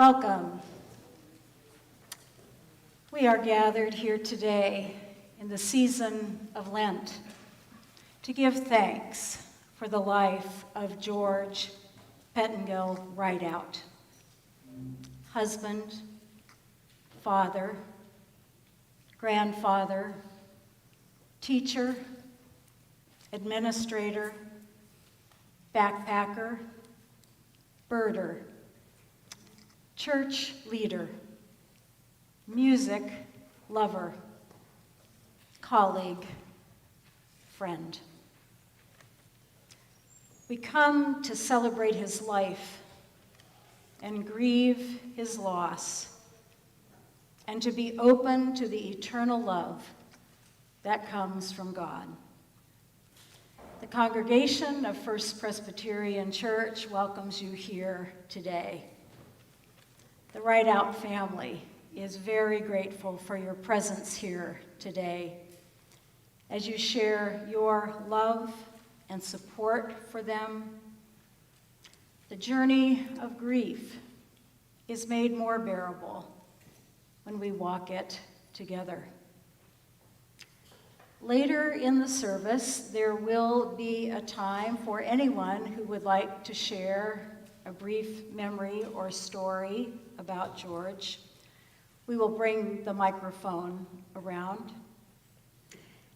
Welcome. We are gathered here today in the season of Lent to give thanks for the life of George Pettengill Ridout, husband, father, grandfather, teacher, administrator, backpacker, birder, church leader, music lover, colleague, friend. We come to celebrate his life and grieve his loss, and to be open to the eternal love that comes from God. The congregation of First Presbyterian Church welcomes you here today. The Ridout family is very grateful for your presence here today as you share your love and support for them. The journey of grief is made more bearable when we walk it together. Later in the service, there will be a time for anyone who would like to share a brief memory or story about George. We will bring the microphone around.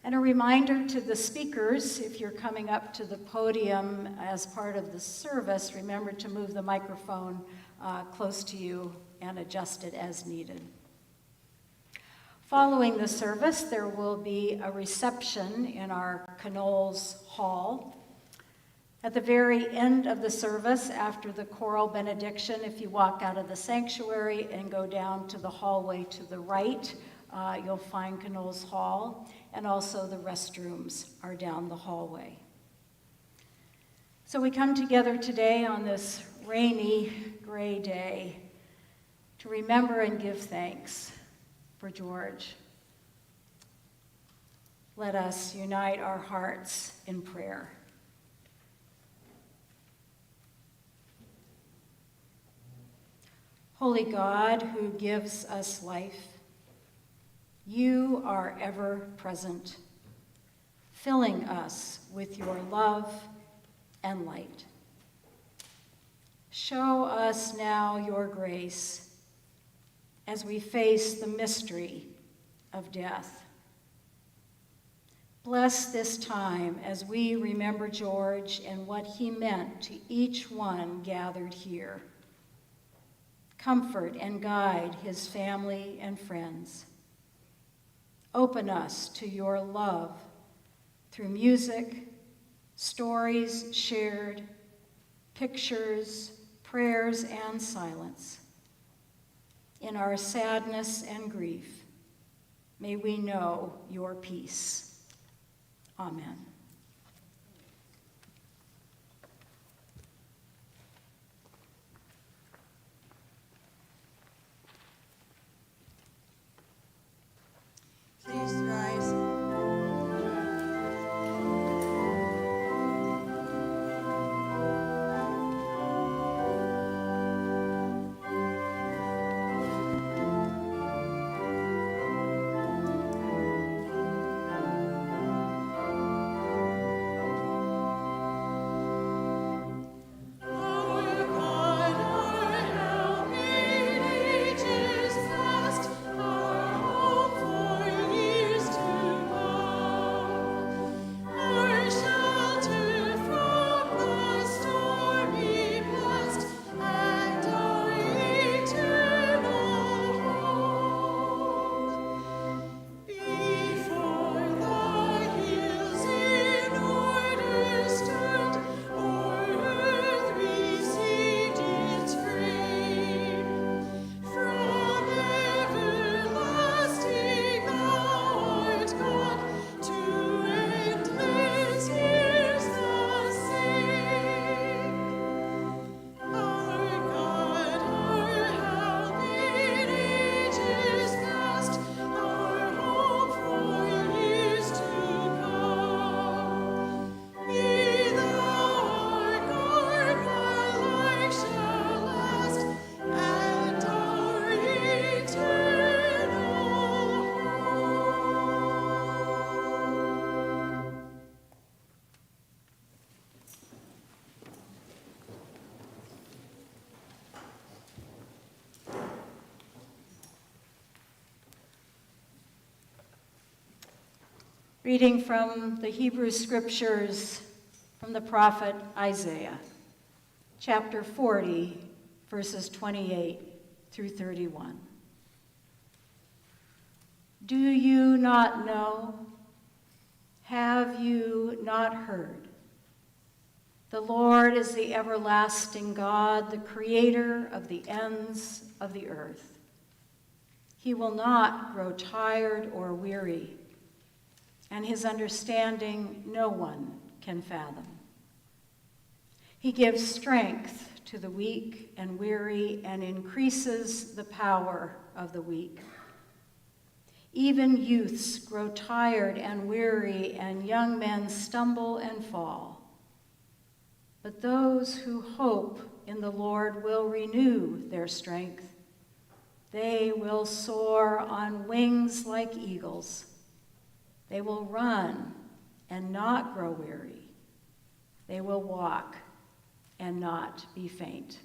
And a reminder to the speakers, if you're coming up to the podium as part of the service, remember to move the microphone close to you and adjust it as needed. Following the service, there will be a reception in our Knowles Hall. At the very end of the service, after the choral benediction, if you walk out of the sanctuary and go down to the hallway to the right, you'll find Knowles Hall, and also the restrooms are down the hallway. So we come together today on this rainy, gray day to remember and give thanks for George. Let us unite our hearts in prayer. Holy God, who gives us life, you are ever present, filling us with your love and light. Show us now your grace as we face the mystery of death. Bless this time as we remember George and what he meant to each one gathered here. Comfort and guide his family and friends. Open us to your love through music, stories shared, pictures, prayers, and silence. In our sadness and grief, may we know your peace. Amen. Please rise. Reading from the Hebrew Scriptures from the prophet Isaiah, chapter 40, verses 28 through 31. Do you not know? Have you not heard? The Lord is the everlasting God, the creator of the ends of the earth. He will not grow tired or weary, and his understanding no one can fathom. He gives strength to the weak and weary and increases the power of the weak. Even youths grow tired and weary, and young men stumble and fall. But those who hope in the Lord will renew their strength. They will soar on wings like eagles. They will run and not grow weary. They will walk and not be faint.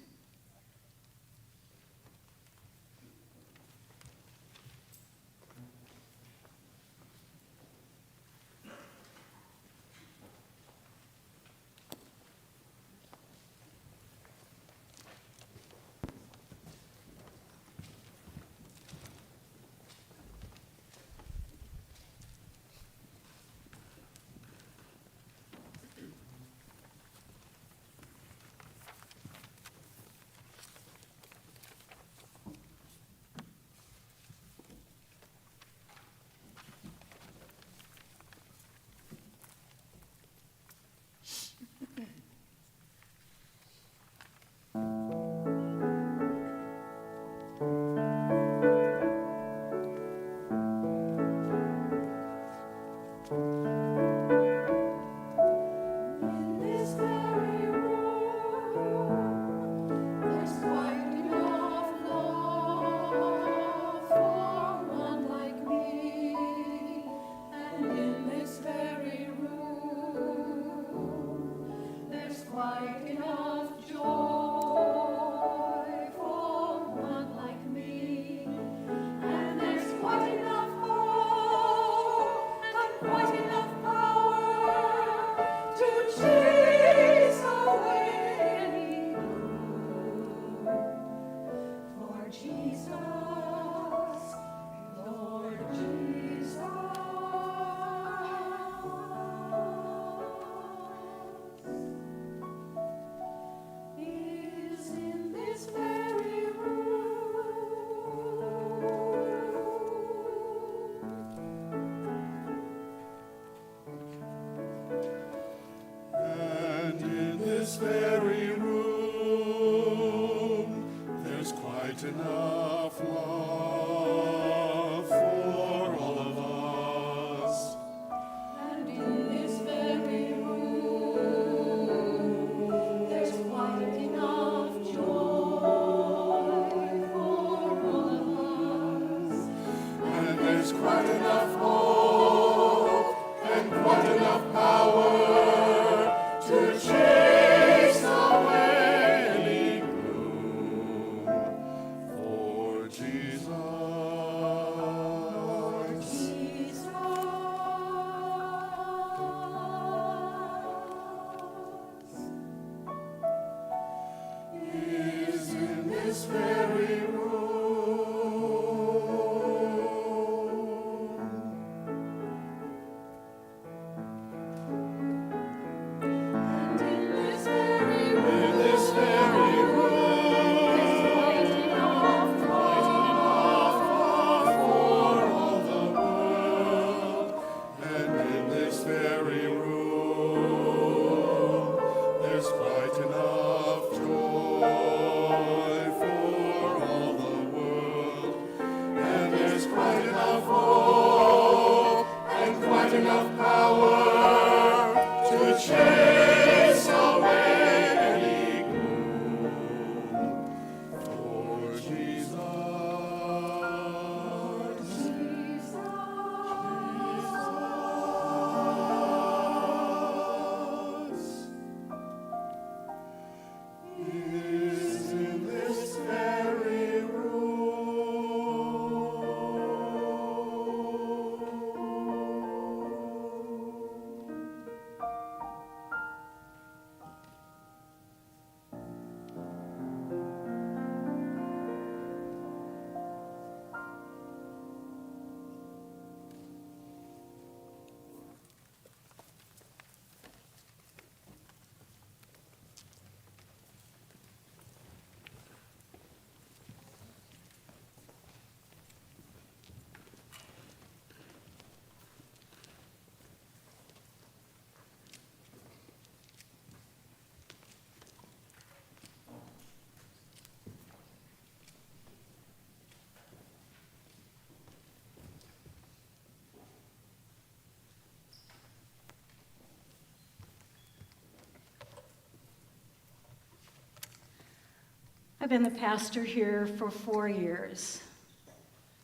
I've been the pastor here for 4 years,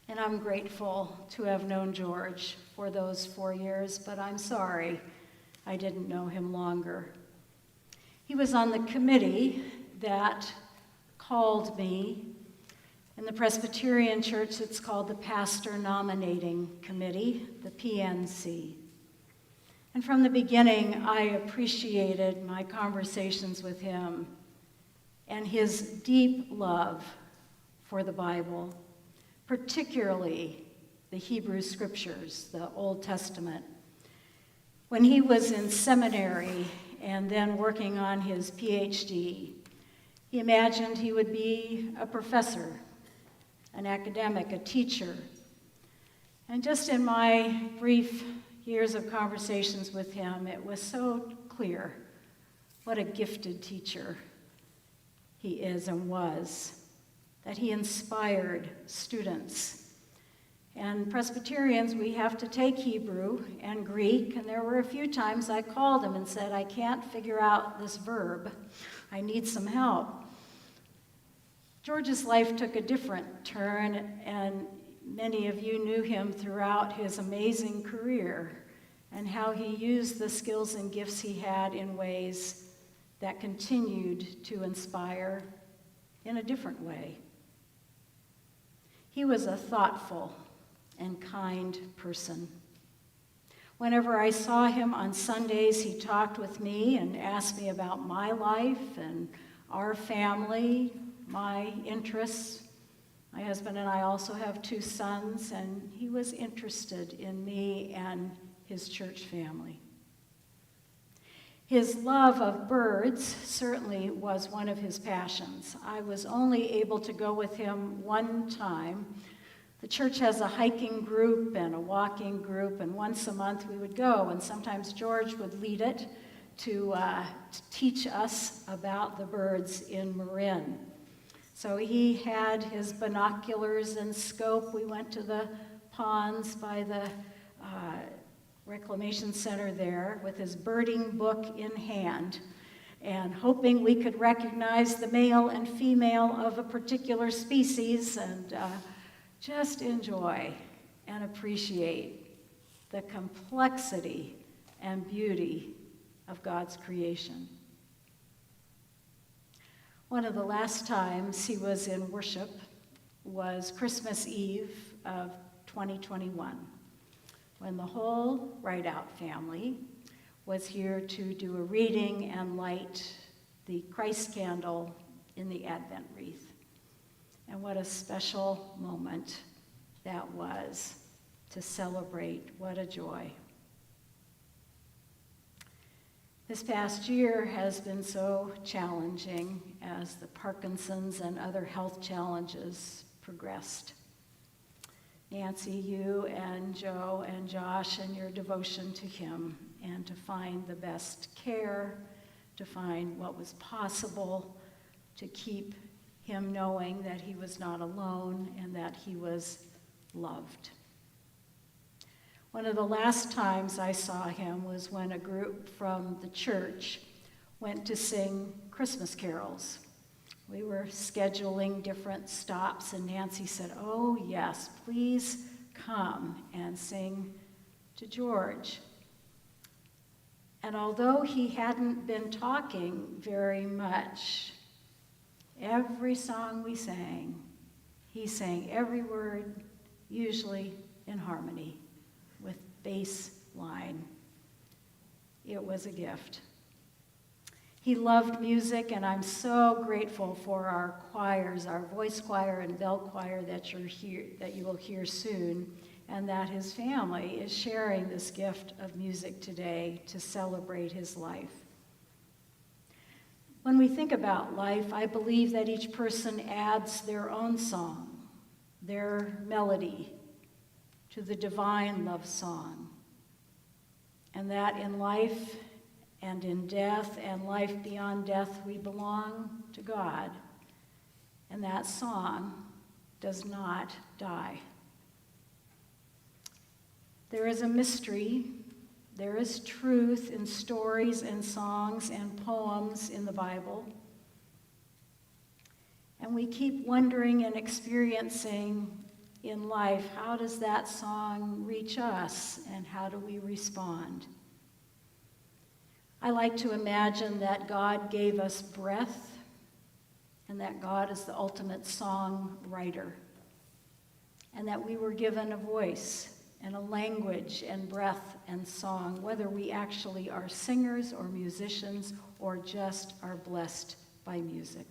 and I'm grateful to have known George for those 4 years, but I'm sorry I didn't know him longer. He was on the committee that called me. In the Presbyterian Church, it's called the Pastor Nominating Committee, the PNC. And from the beginning, I appreciated my conversations with him and his deep love for the Bible, particularly the Hebrew Scriptures, the Old Testament. When he was in seminary and then working on his PhD, he imagined he would be a professor, an academic, a teacher. And just in my brief years of conversations with him, it was so clear what a gifted teacher he is and was, that he inspired students. And Presbyterians, we have to take Hebrew and Greek, and there were a few times I called him and said, I can't figure out this verb. I need some help. George's life took a different turn, and many of you knew him throughout his amazing career and how he used the skills and gifts he had in ways that continued to inspire in a different way. He was a thoughtful and kind person. Whenever I saw him on Sundays, he talked with me and asked me about my life and our family, my interests. My husband and I also have 2 sons, and he was interested in me and his church family. His love of birds certainly was one of his passions. I was only able to go with him one time. The church has a hiking group and a walking group, and once a month we would go, and sometimes George would lead it to teach us about the birds in Marin. So he had his binoculars and scope. We went to the ponds by the reclamation center there with his birding book in hand, and hoping we could recognize the male and female of a particular species and just enjoy and appreciate the complexity and beauty of God's creation. One of the last times he was in worship was Christmas Eve of 2021, when the whole Ridout family was here to do a reading and light the Christ candle in the Advent wreath. And what a special moment that was to celebrate. What a joy. This past year has been so challenging as the Parkinson's and other health challenges progressed. Nancy, you and Joe and Josh and your devotion to him, and to find the best care, to find what was possible, to keep him knowing that he was not alone and that he was loved. One of the last times I saw him was when a group from the church went to sing Christmas carols. We were scheduling different stops, and Nancy said, "Oh yes, please come and sing to George." And although he hadn't been talking very much, every song we sang, he sang every word, usually in harmony with bass line. It was a gift. He loved music, and I'm so grateful for our choirs, our voice choir and bell choir that you will hear soon, and that his family is sharing this gift of music today to celebrate his life. When we think about life, I believe that each person adds their own song, their melody, to the divine love song, and that in life and in death and life beyond death, we belong to God, and that song does not die. There is a mystery, there is truth in stories and songs and poems in the Bible. And we keep wondering and experiencing in life, how does that song reach us and how do we respond? I like to imagine that God gave us breath and that God is the ultimate songwriter, and that we were given a voice and a language and breath and song, whether we actually are singers or musicians or just are blessed by music.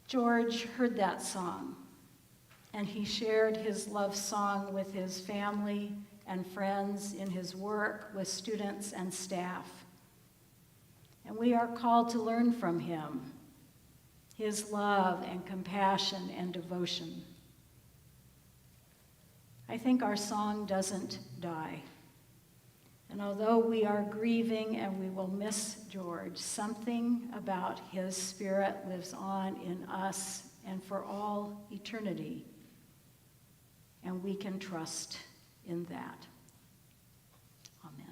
George heard that song, and he shared his love song with his family and friends, in his work with students and staff. And we are called to learn from him, his love and compassion and devotion. I think our song doesn't die. And although we are grieving and we will miss George, something about his spirit lives on in us and for all eternity. And we can trust in that. Amen.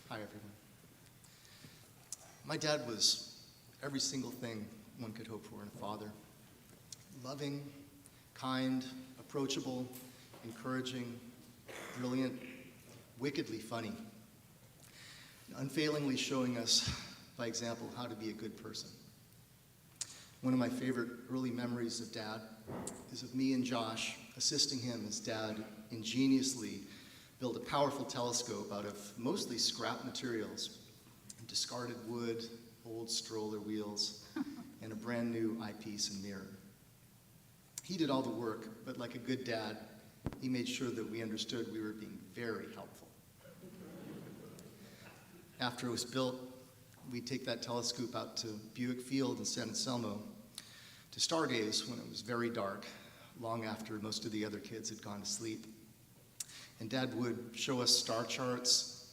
Hi, everyone. My dad was every single thing one could hope for in a father. Loving, kind, approachable, encouraging, brilliant, wickedly funny, unfailingly showing us by example how to be a good person. One of my favorite early memories of Dad is of me and Josh assisting him as Dad ingeniously built a powerful telescope out of mostly scrap materials, discarded wood, old stroller wheels, and a brand new eyepiece and mirror. He did all the work, but like a good dad, he made sure that we understood we were being very helpful. After it was built, we'd take that telescope out to Buick Field in San Anselmo to stargaze when it was very dark, long after most of the other kids had gone to sleep. And Dad would show us star charts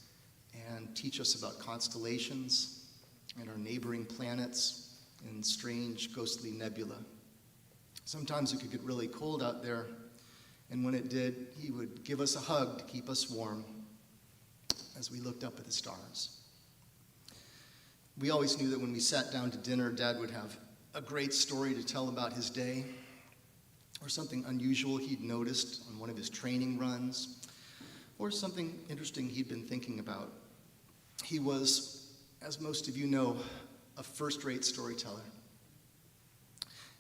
and teach us about constellations and our neighboring planets and strange ghostly nebula. Sometimes it could get really cold out there, and when it did, he would give us a hug to keep us warm as we looked up at the stars. We always knew that when we sat down to dinner, Dad would have a great story to tell about his day, or something unusual he'd noticed on one of his training runs, or something interesting he'd been thinking about. He was, as most of you know, a first-rate storyteller.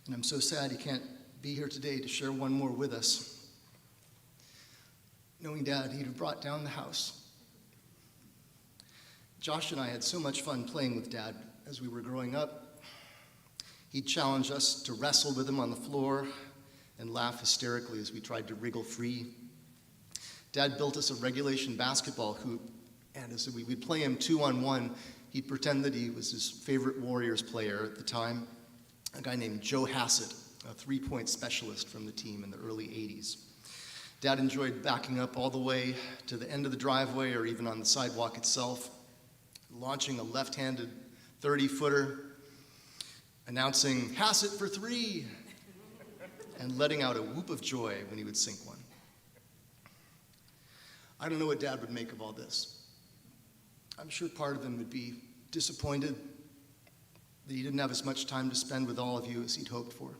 And I'm so sad he can't be here today to share one more with us. Knowing Dad, he'd have brought down the house. Josh and I had so much fun playing with Dad as we were growing up. He'd challenge us to wrestle with him on the floor and laugh hysterically as we tried to wriggle free. Dad built us a regulation basketball hoop, and as we'd play him 2-on-1, he'd pretend that he was his favorite Warriors player at the time, a guy named Joe Hassett, a three-point specialist from the team in the early 80s. Dad enjoyed backing up all the way to the end of the driveway or even on the sidewalk itself, launching a left-handed 30-footer, announcing, "Hassett for three!" and letting out a whoop of joy when he would sink one. I don't know what Dad would make of all this. I'm sure part of him would be disappointed that he didn't have as much time to spend with all of you as he'd hoped for.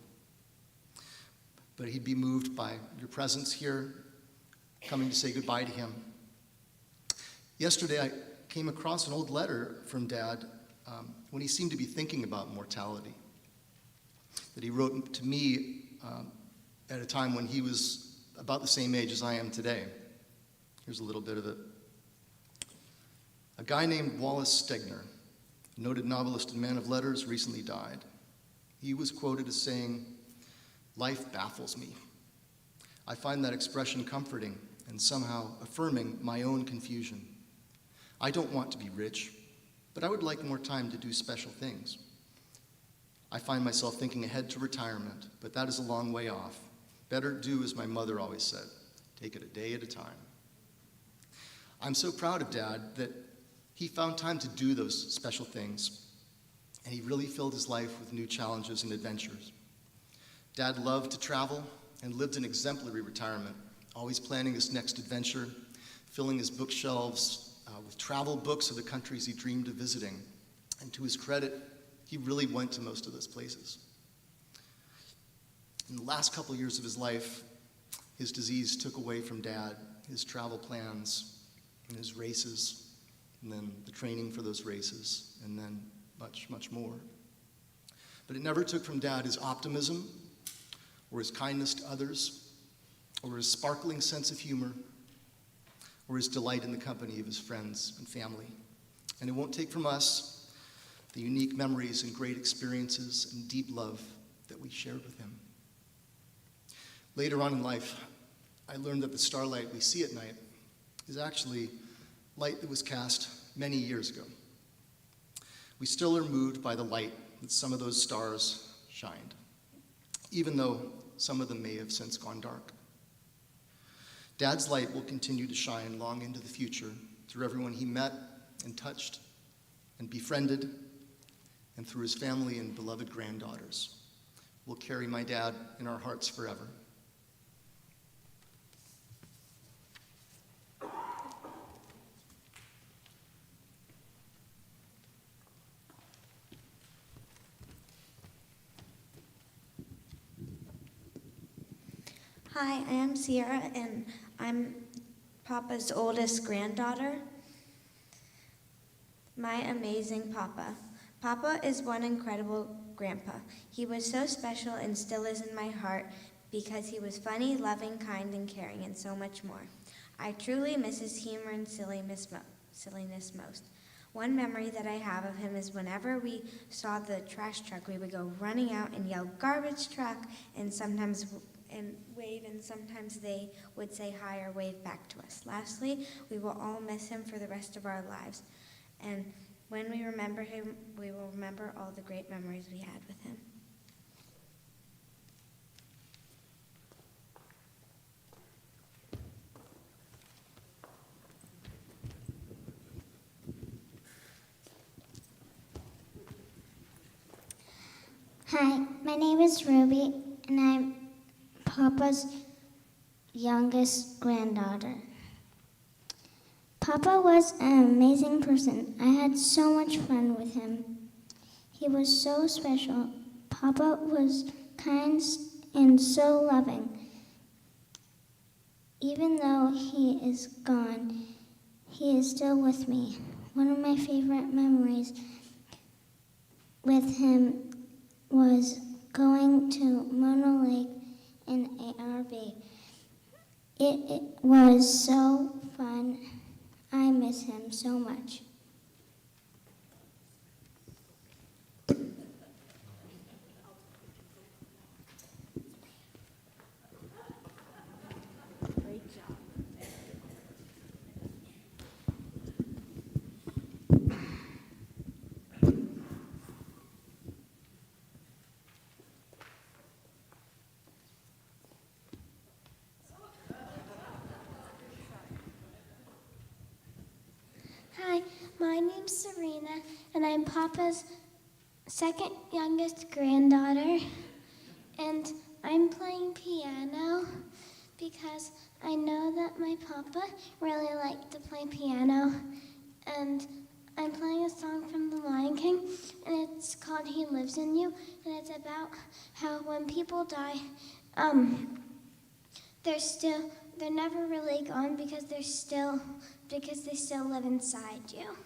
But he'd be moved by your presence here, coming to say goodbye to him. Yesterday, I came across an old letter from Dad when he seemed to be thinking about mortality, that he wrote to me at a time when he was about the same age as I am today. Here's a little bit of it. A guy named Wallace Stegner, a noted novelist and man of letters, recently died. He was quoted as saying, "Life baffles me. I find that expression comforting and somehow affirming my own confusion. I don't want to be rich, but I would like more time to do special things. I find myself thinking ahead to retirement, but that is a long way off. Better do as my mother always said, take it a day at a time." I'm so proud of Dad that he found time to do those special things, and he really filled his life with new challenges and adventures. Dad loved to travel and lived an exemplary retirement, always planning his next adventure, filling his bookshelves with travel books of the countries he dreamed of visiting. And to his credit, he really went to most of those places. In the last couple years of his life, his disease took away from Dad his travel plans and his races, and then the training for those races, and then much, much more. But it never took from Dad his optimism, or his kindness to others, or his sparkling sense of humor, or his delight in the company of his friends and family. And it won't take from us the unique memories and great experiences and deep love that we shared with him. Later on in life, I learned that the starlight we see at night is actually light that was cast many years ago. We still are moved by the light that some of those stars shined, even though some of them may have since gone dark. Dad's light will continue to shine long into the future through everyone he met and touched and befriended, and through his family and beloved granddaughters. We'll carry my dad in our hearts forever. Hi, I am Sierra, and I'm Papa's oldest granddaughter. My amazing Papa. Papa is one incredible grandpa. He was so special and still is in my heart because he was funny, loving, kind, and caring, and so much more. I truly miss his humor and silliness most. One memory that I have of him is whenever we saw the trash truck, we would go running out and yell, "Garbage truck," and sometimes wave, and sometimes they would say hi or wave back to us. Lastly, we will all miss him for the rest of our lives. And when we remember him, we will remember all the great memories we had with him. Hi, my name is Ruby, and I'm Papa's youngest granddaughter. Papa was an amazing person. I had so much fun with him. He was so special. Papa was kind and so loving. Even though he is gone, he is still with me. One of my favorite memories with him was going to Mono Lake in an RV. It was so fun. I miss him so much. Great job. Hi, my name's Serena, and I'm Papa's second youngest granddaughter. And I'm playing piano because I know that my papa really liked to play piano, and I'm playing a song from The Lion King, and it's called He Lives in You, and it's about how when people die, they're never really gone because they still live inside you.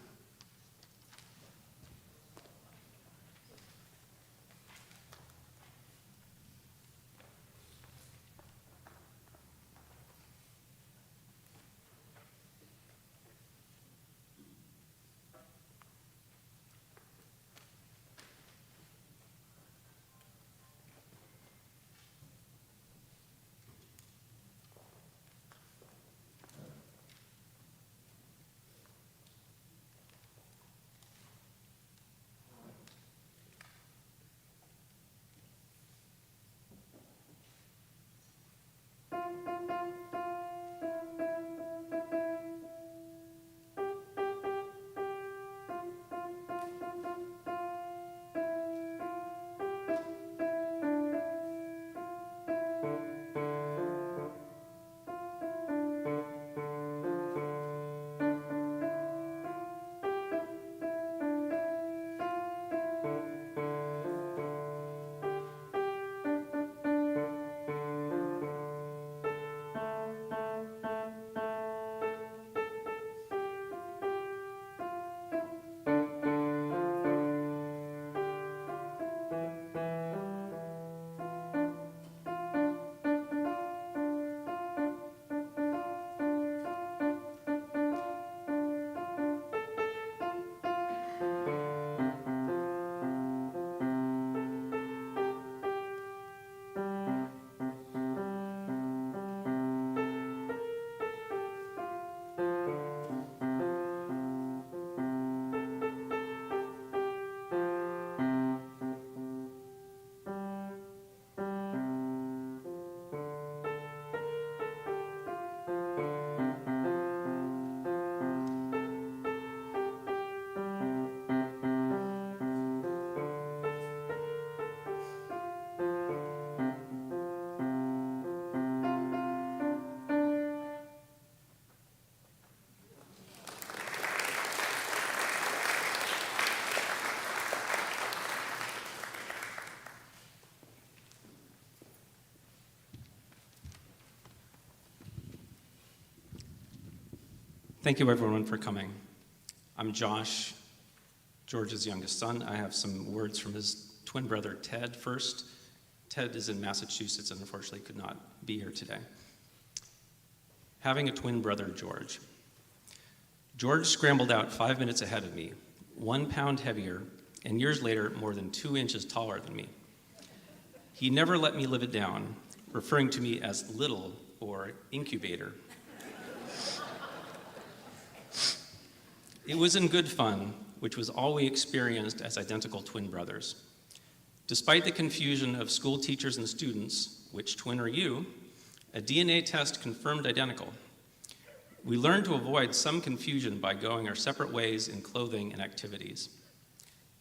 Thank you, everyone, for coming. I'm Josh, George's youngest son. I have some words from his twin brother, Ted, first. Ted is in Massachusetts and unfortunately could not be here today. Having a twin brother, George. George scrambled out 5 minutes ahead of me, 1 pound heavier, and years later, more than 2 inches taller than me. He never let me live it down, referring to me as little or incubator. It was in good fun, which was all we experienced as identical twin brothers. Despite the confusion of school teachers and students, which twin are you, a DNA test confirmed identical. We learned to avoid some confusion by going our separate ways in clothing and activities.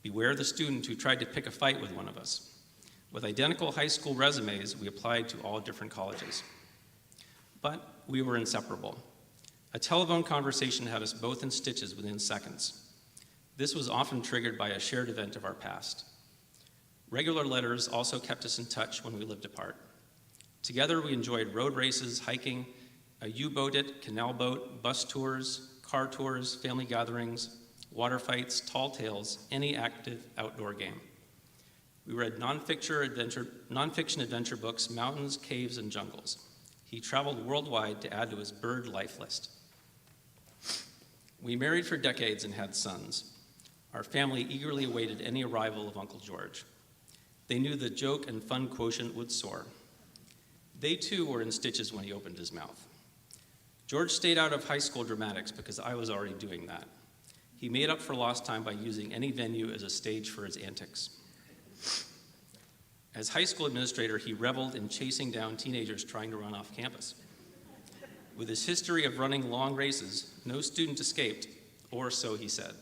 Beware the student who tried to pick a fight with one of us. With identical high school resumes, we applied to all different colleges. But we were inseparable. A telephone conversation had us both in stitches within seconds. This was often triggered by a shared event of our past. Regular letters also kept us in touch when we lived apart. Together, we enjoyed road races, hiking, a U-boated, canal boat, bus tours, car tours, family gatherings, water fights, tall tales, any active outdoor game. We read nonfiction adventure books, mountains, caves, and jungles. He traveled worldwide to add to his bird life list. We married for decades and had sons. Our family eagerly awaited any arrival of Uncle George. They knew the joke and fun quotient would soar. They too were in stitches when he opened his mouth. George stayed out of high school dramatics because I was already doing that. He made up for lost time by using any venue as a stage for his antics. As high school administrator, he reveled in chasing down teenagers trying to run off campus. With his history of running long races, no student escaped, or so he said.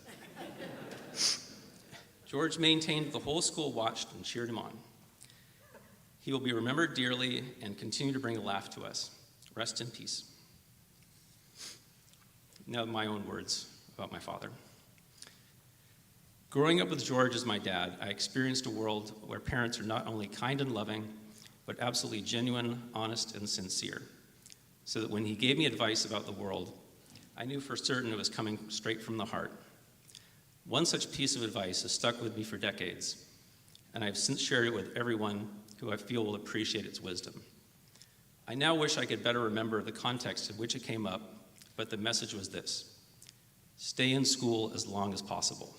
George maintained the whole school watched and cheered him on. He will be remembered dearly and continue to bring a laugh to us. Rest in peace. Now, my own words about my father. Growing up with George as my dad, I experienced a world where parents are not only kind and loving, but absolutely genuine, honest, and sincere. So that when he gave me advice about the world, I knew for certain it was coming straight from the heart. One such piece of advice has stuck with me for decades, and I've since shared it with everyone who I feel will appreciate its wisdom. I now wish I could better remember the context in which it came up, but the message was this: stay in school as long as possible.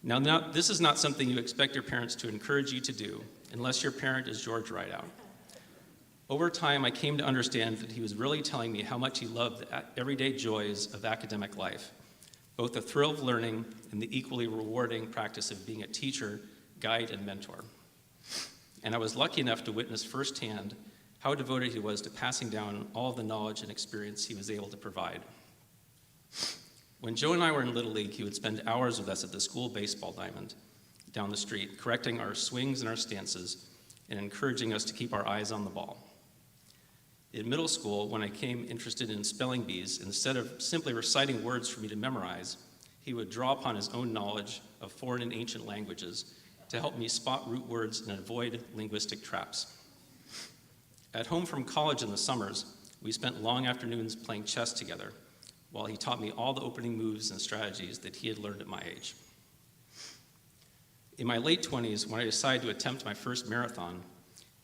Now, this is not something you expect your parents to encourage you to do, unless your parent is George Ridout. Over time, I came to understand that he was really telling me how much he loved the everyday joys of academic life, both the thrill of learning and the equally rewarding practice of being a teacher, guide, and mentor. And I was lucky enough to witness firsthand how devoted he was to passing down all of the knowledge and experience he was able to provide. When Joe and I were in Little League, he would spend hours with us at the school baseball diamond down the street, correcting our swings and our stances and encouraging us to keep our eyes on the ball. In middle school, when I became interested in spelling bees, instead of simply reciting words for me to memorize, he would draw upon his own knowledge of foreign and ancient languages to help me spot root words and avoid linguistic traps. At home from college in the summers, we spent long afternoons playing chess together, while he taught me all the opening moves and strategies that he had learned at my age. In my late 20s, when I decided to attempt my first marathon,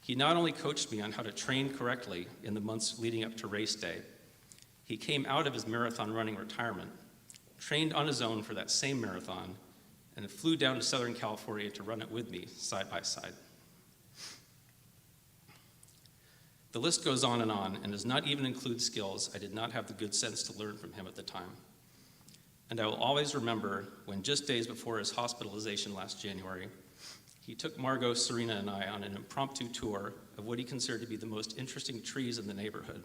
he not only coached me on how to train correctly in the months leading up to race day, he came out of his marathon running retirement, trained on his own for that same marathon, and flew down to Southern California to run it with me side by side. The list goes on and does not even include skills I did not have the good sense to learn from him at the time. And I will always remember when, just days before his hospitalization last January, he took Margot, Serena, and I on an impromptu tour of what he considered to be the most interesting trees in the neighborhood,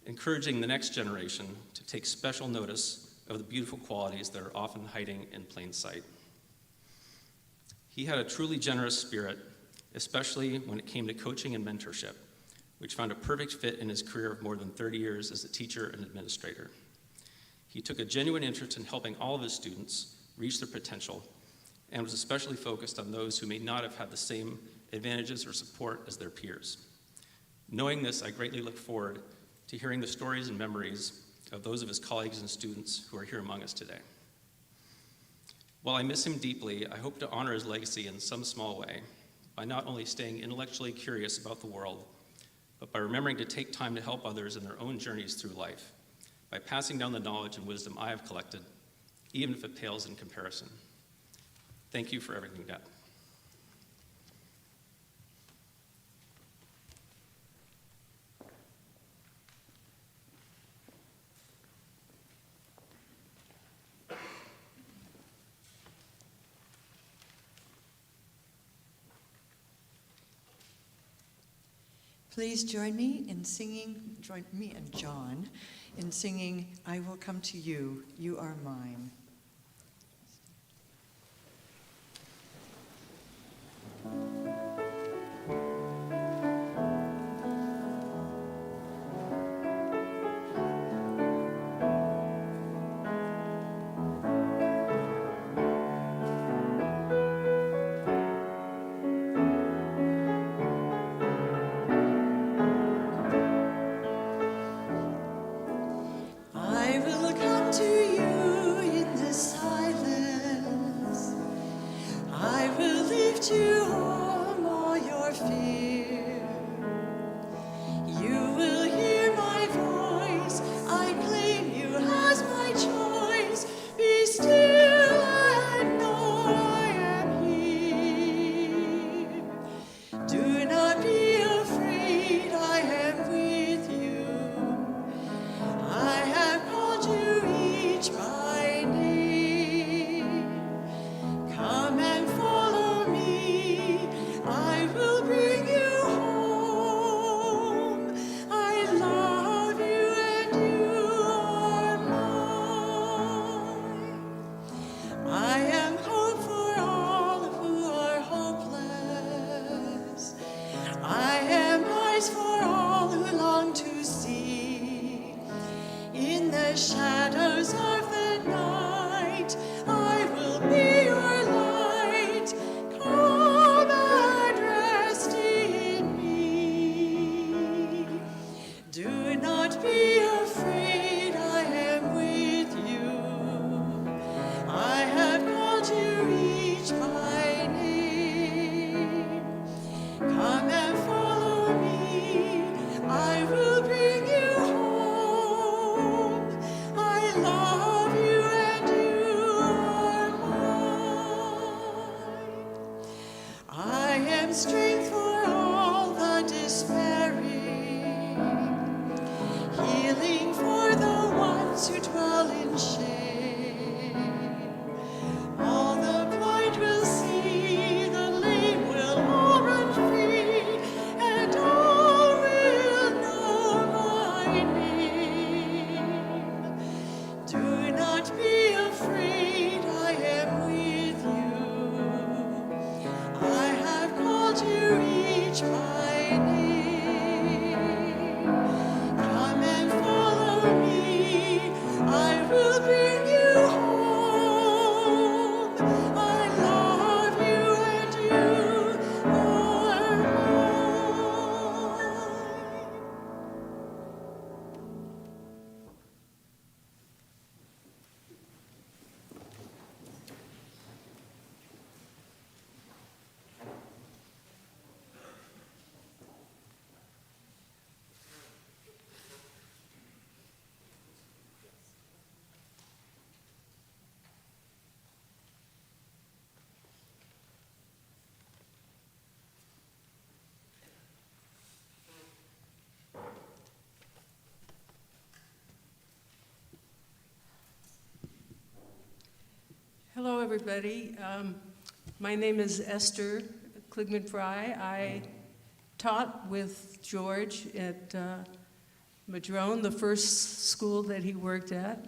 encouraging the next generation to take special notice of the beautiful qualities that are often hiding in plain sight. He had a truly generous spirit, especially when it came to coaching and mentorship, which found a perfect fit in his career of more than 30 years as a teacher and administrator. He took a genuine interest in helping all of his students reach their potential and was especially focused on those who may not have had the same advantages or support as their peers. Knowing this, I greatly look forward to hearing the stories and memories of those of his colleagues and students who are here among us today. While I miss him deeply, I hope to honor his legacy in some small way by not only staying intellectually curious about the world, but by remembering to take time to help others in their own journeys through life, by passing down the knowledge and wisdom I have collected, even if it pales in comparison. Thank you for everything, Dad. Please join me and John in singing, "I Will Come to You, You Are Mine." I will come to you in the Hello, everybody. My name is Esther Kligman-Fry. I taught with George at Madrone, the first school that he worked at.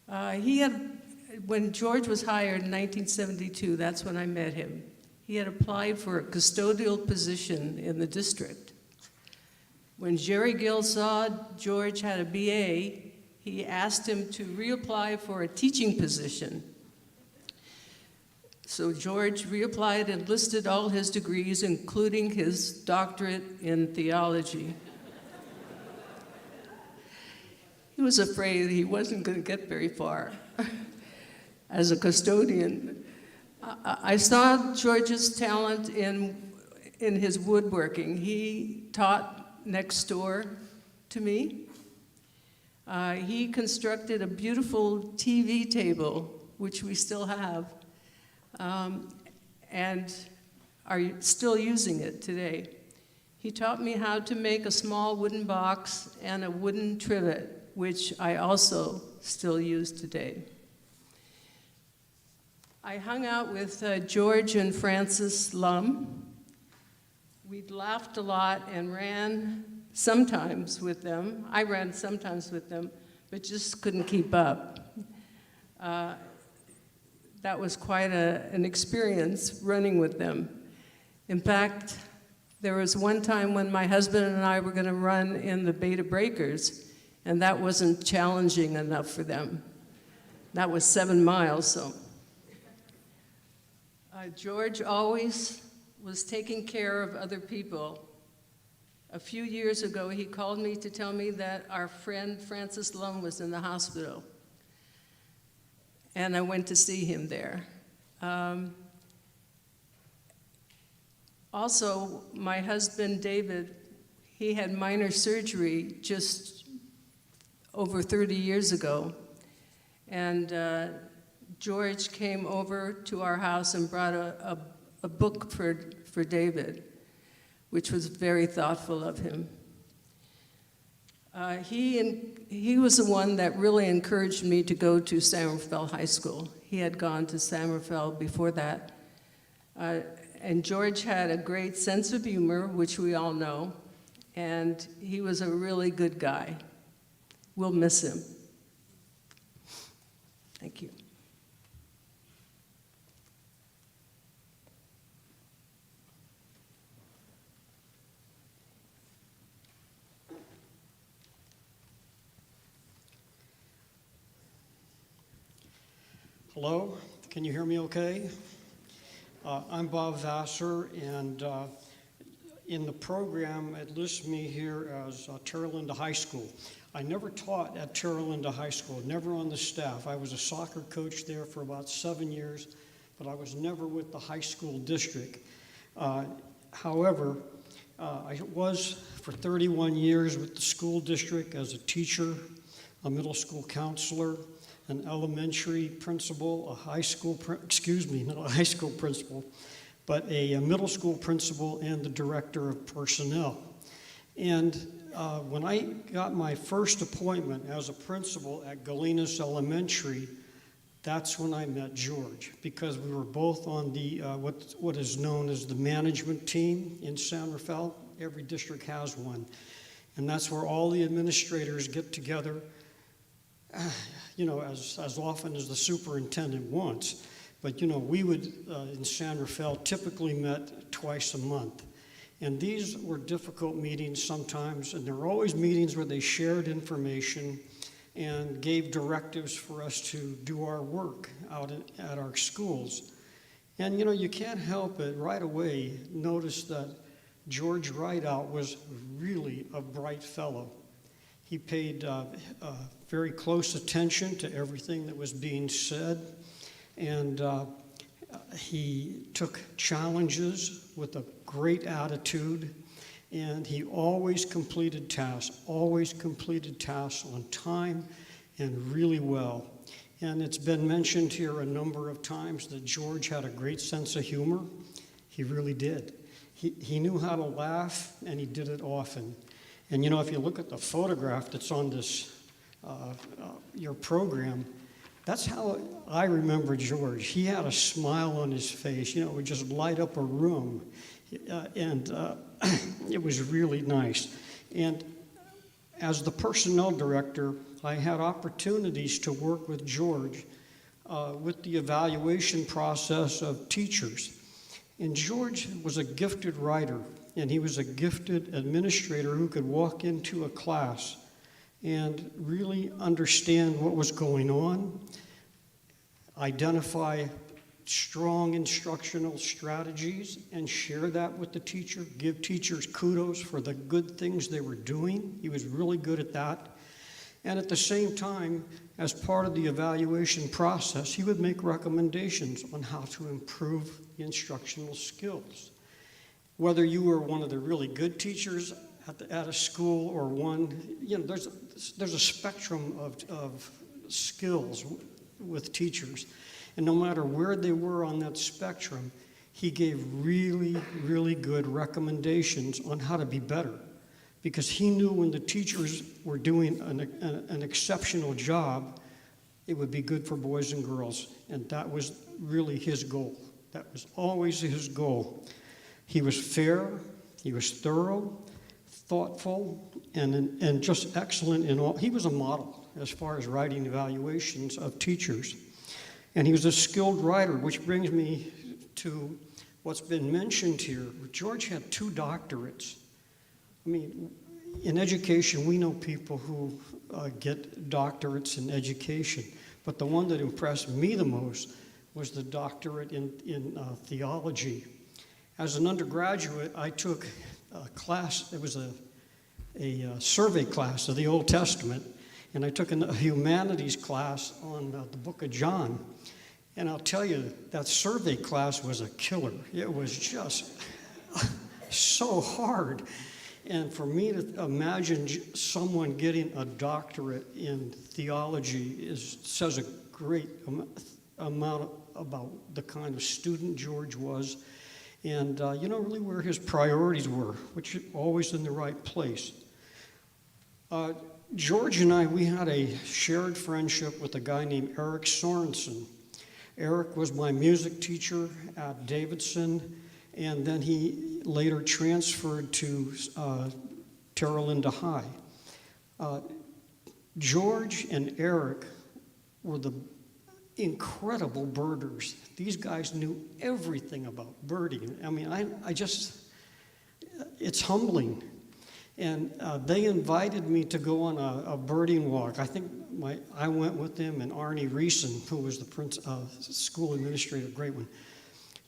When George was hired in 1972, that's when I met him. He had applied for a custodial position in the district. When Jerry Gill saw George had a BA, he asked him to reapply for a teaching position. So George reapplied and listed all his degrees, including his doctorate in theology. He was afraid he wasn't going to get very far as a custodian. I saw George's talent in his woodworking. He taught next door to me. He constructed a beautiful TV table, which we still have, and are still using it today. He taught me how to make a small wooden box and a wooden trivet, which I also still use today. I hung out with George and Frances Lum. We'd laughed a lot and ran sometimes with them. I ran sometimes with them, but just couldn't keep up. That was quite an experience running with them. In fact, there was one time when my husband and I were going to run in the Beta Breakers, and that wasn't challenging enough for them. That was 7 miles, so. George always was taking care of other people. A few years ago, he called me to tell me that our friend Francis Lum was in the hospital. And I went to see him there. Also, my husband, David, he had minor surgery just over 30 years ago. And George came over to our house and brought a book for David, which was very thoughtful of him. He was the one that really encouraged me to go to San Rafael High School. He had gone to San Rafael before that. And George had a great sense of humor, which we all know, and he was a really good guy. We'll miss him. Thank you. Hello, can you hear me okay? I'm Bob Vassar, and in the program, it lists me here as Terra Linda High School. I never taught at Terra Linda High School, never on the staff. I was a soccer coach there for about 7 years, but I was never with the high school district. However, I was for 31 years with the school district as a teacher, a middle school counselor, an elementary principal, a high school, not a high school principal, but a middle school principal and the director of personnel. And when I got my first appointment as a principal at Galenas Elementary, that's when I met George, because we were both on the what is known as the management team in San Rafael. Every district has one. And that's where all the administrators get together, as often as the superintendent wants. But, we would, in San Rafael, typically met twice a month. And these were difficult meetings sometimes, and there were always meetings where they shared information and gave directives for us to do our work out at our schools. And, you can't help it right away notice that George Ridout was really a bright fellow. He paid very close attention to everything that was being said, and he took challenges with a great attitude, and he always completed tasks on time and really well. And it's been mentioned here a number of times that George had a great sense of humor. He really did. He knew how to laugh, and he did it often. And if you look at the photograph that's on this your program, That's how I remember George. He had a smile on his face, it would just light up a room. And it was really nice. And as the personnel director, I had opportunities to work with George with the evaluation process of teachers. And George was a gifted writer, and he was a gifted administrator who could walk into a class and really understand what was going on, identify strong instructional strategies, and share that with the teacher, give teachers kudos for the good things they were doing. He was really good at that. And at the same time, as part of the evaluation process, he would make recommendations on how to improve the instructional skills. Whether you were one of the really good teachers at a school or one, there's a spectrum of skills with teachers. And no matter where they were on that spectrum, he gave really, really good recommendations on how to be better. Because he knew when the teachers were doing an exceptional job, it would be good for boys and girls. And that was really his goal. That was always his goal. He was fair, he was thorough, thoughtful, and just excellent in all. He was a model as far as writing evaluations of teachers. And he was a skilled writer, which brings me to what's been mentioned here. George had 2 doctorates. I mean, in education, we know people who get doctorates in education, but the one that impressed me the most was the doctorate in theology. As an undergraduate, I took a class, it was a survey class of the Old Testament, and I took a humanities class on the book of John. And I'll tell you, that survey class was a killer. It was just so hard. And for me to imagine someone getting a doctorate in theology says a great amount about the kind of student George was, and really where his priorities were, which are always in the right place. George and I, we had a shared friendship with a guy named Eric Sorensen. Eric was my music teacher at Davidson, and then he later transferred to Terra Linda High. George and Eric were the incredible birders. These guys knew everything about birding. I mean, it's humbling. And they invited me to go on a birding walk. I think I went with them and Arnie Reeson, who was the school administrator, great one.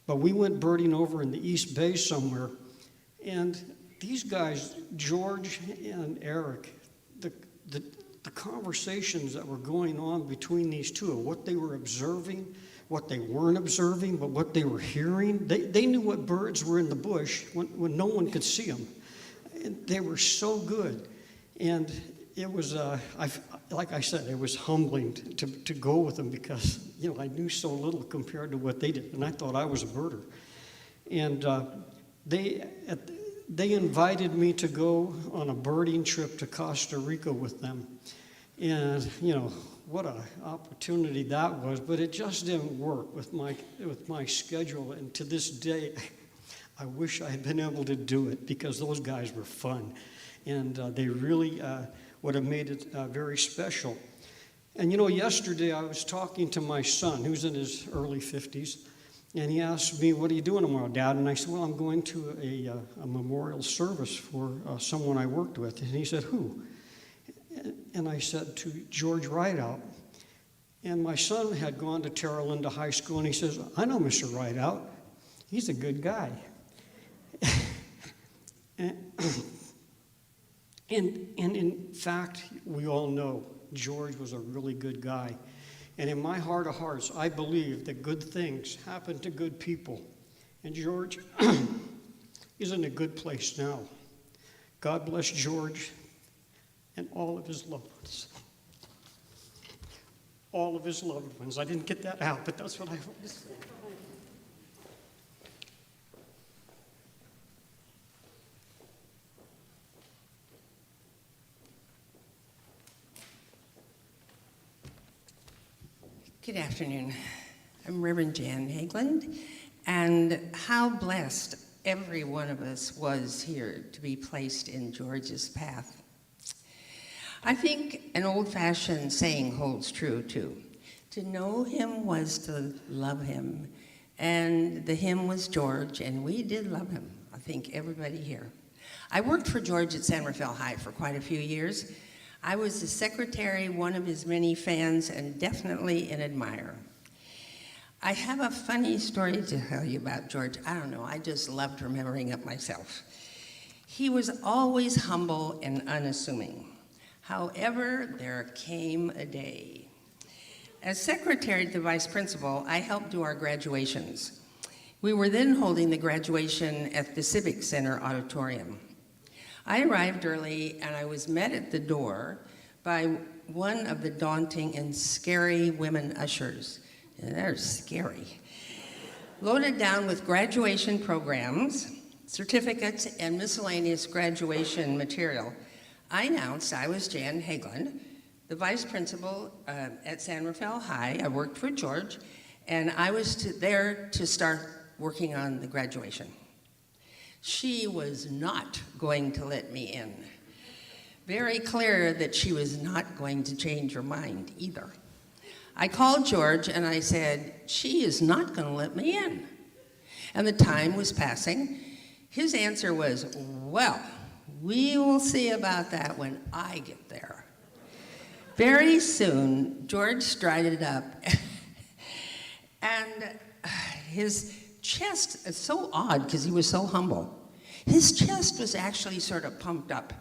But we went birding over in the East Bay somewhere. And these guys, George and Eric, the conversations that were going on between these two, of what they were observing, what they weren't observing, but what they were hearing, they knew what birds were in the bush when no one could see them. And they were so good. And it was, like I said, it was humbling to go with them because, I knew so little compared to what they did. And I thought I was a birder. And they invited me to go on a birding trip to Costa Rica with them. And, what an opportunity that was. But it just didn't work with my schedule. And to this day, I wish I had been able to do it because those guys were fun. And they really would have made it very special. And yesterday I was talking to my son, who's in his early 50s, and he asked me, "What are you doing tomorrow, Dad?" And I said, "Well, I'm going to a memorial service for someone I worked with." And he said, "Who?" And I said, "To George Ridout." And my son had gone to Terra Linda High School, and he says, "I know Mr. Ridout. He's a good guy." And in fact, we all know George was a really good guy. And in my heart of hearts, I believe that good things happen to good people. And George is in a good place now. God bless George and all of his loved ones. All of his loved ones. I didn't get that out, but that's what I wanted to say. Good afternoon. I'm Reverend Jan Hageland, and how blessed every one of us was here to be placed in George's path. I think an old-fashioned saying holds true, too. To know him was to love him, and the him was George, and we did love him, I think everybody here. I worked for George at San Rafael High for quite a few years. I was the secretary, one of his many fans, and definitely an admirer. I have a funny story to tell you about George. I don't know, I just loved remembering it myself. He was always humble and unassuming. However, there came a day. As secretary to the vice principal, I helped do our graduations. We were then holding the graduation at the Civic Center auditorium. I arrived early, and I was met at the door by one of the daunting and scary women ushers. And they're scary. Loaded down with graduation programs, certificates, and miscellaneous graduation material, I announced I was Jan Hageland, the vice principal at San Rafael High. I worked for George, and I was there to start working on the graduation. She was not going to let me in. Very clear that she was not going to change her mind either. I called George and I said, she is not going to let me in. And the time was passing. His answer was, well, we will see about that when I get there. Very soon, George strided up, and his chest is so odd because he was so humble. His chest was actually sort of pumped up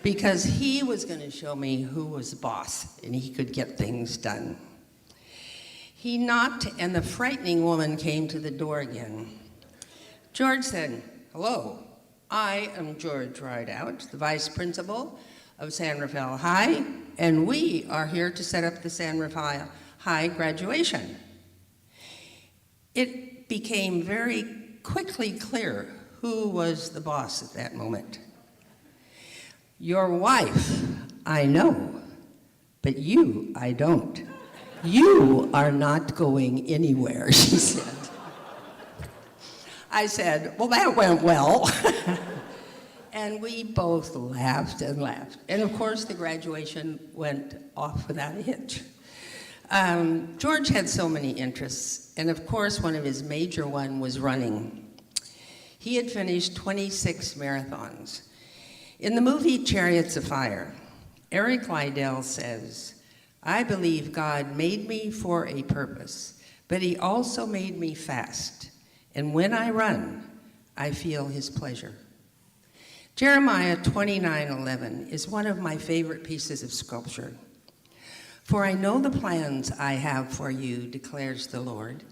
because he was going to show me who was boss and he could get things done. He knocked, and the frightening woman came to the door again. George said, hello, I am George Ridout, the vice principal of San Rafael High, and we are here to set up the San Rafael High graduation. It became very quickly clear who was the boss at that moment. Your wife, I know, but you, I don't. You are not going anywhere, she said. I said, well, that went well. And we both laughed and laughed. And of course, the graduation went off without a hitch. George had so many interests, and of course, one of his major ones was running. He had finished 26 marathons. In the movie Chariots of Fire, Eric Liddell says, I believe God made me for a purpose, but he also made me fast. And when I run, I feel his pleasure. Jeremiah 29:11 is one of my favorite pieces of sculpture. For I know the plans I have for you, declares the Lord,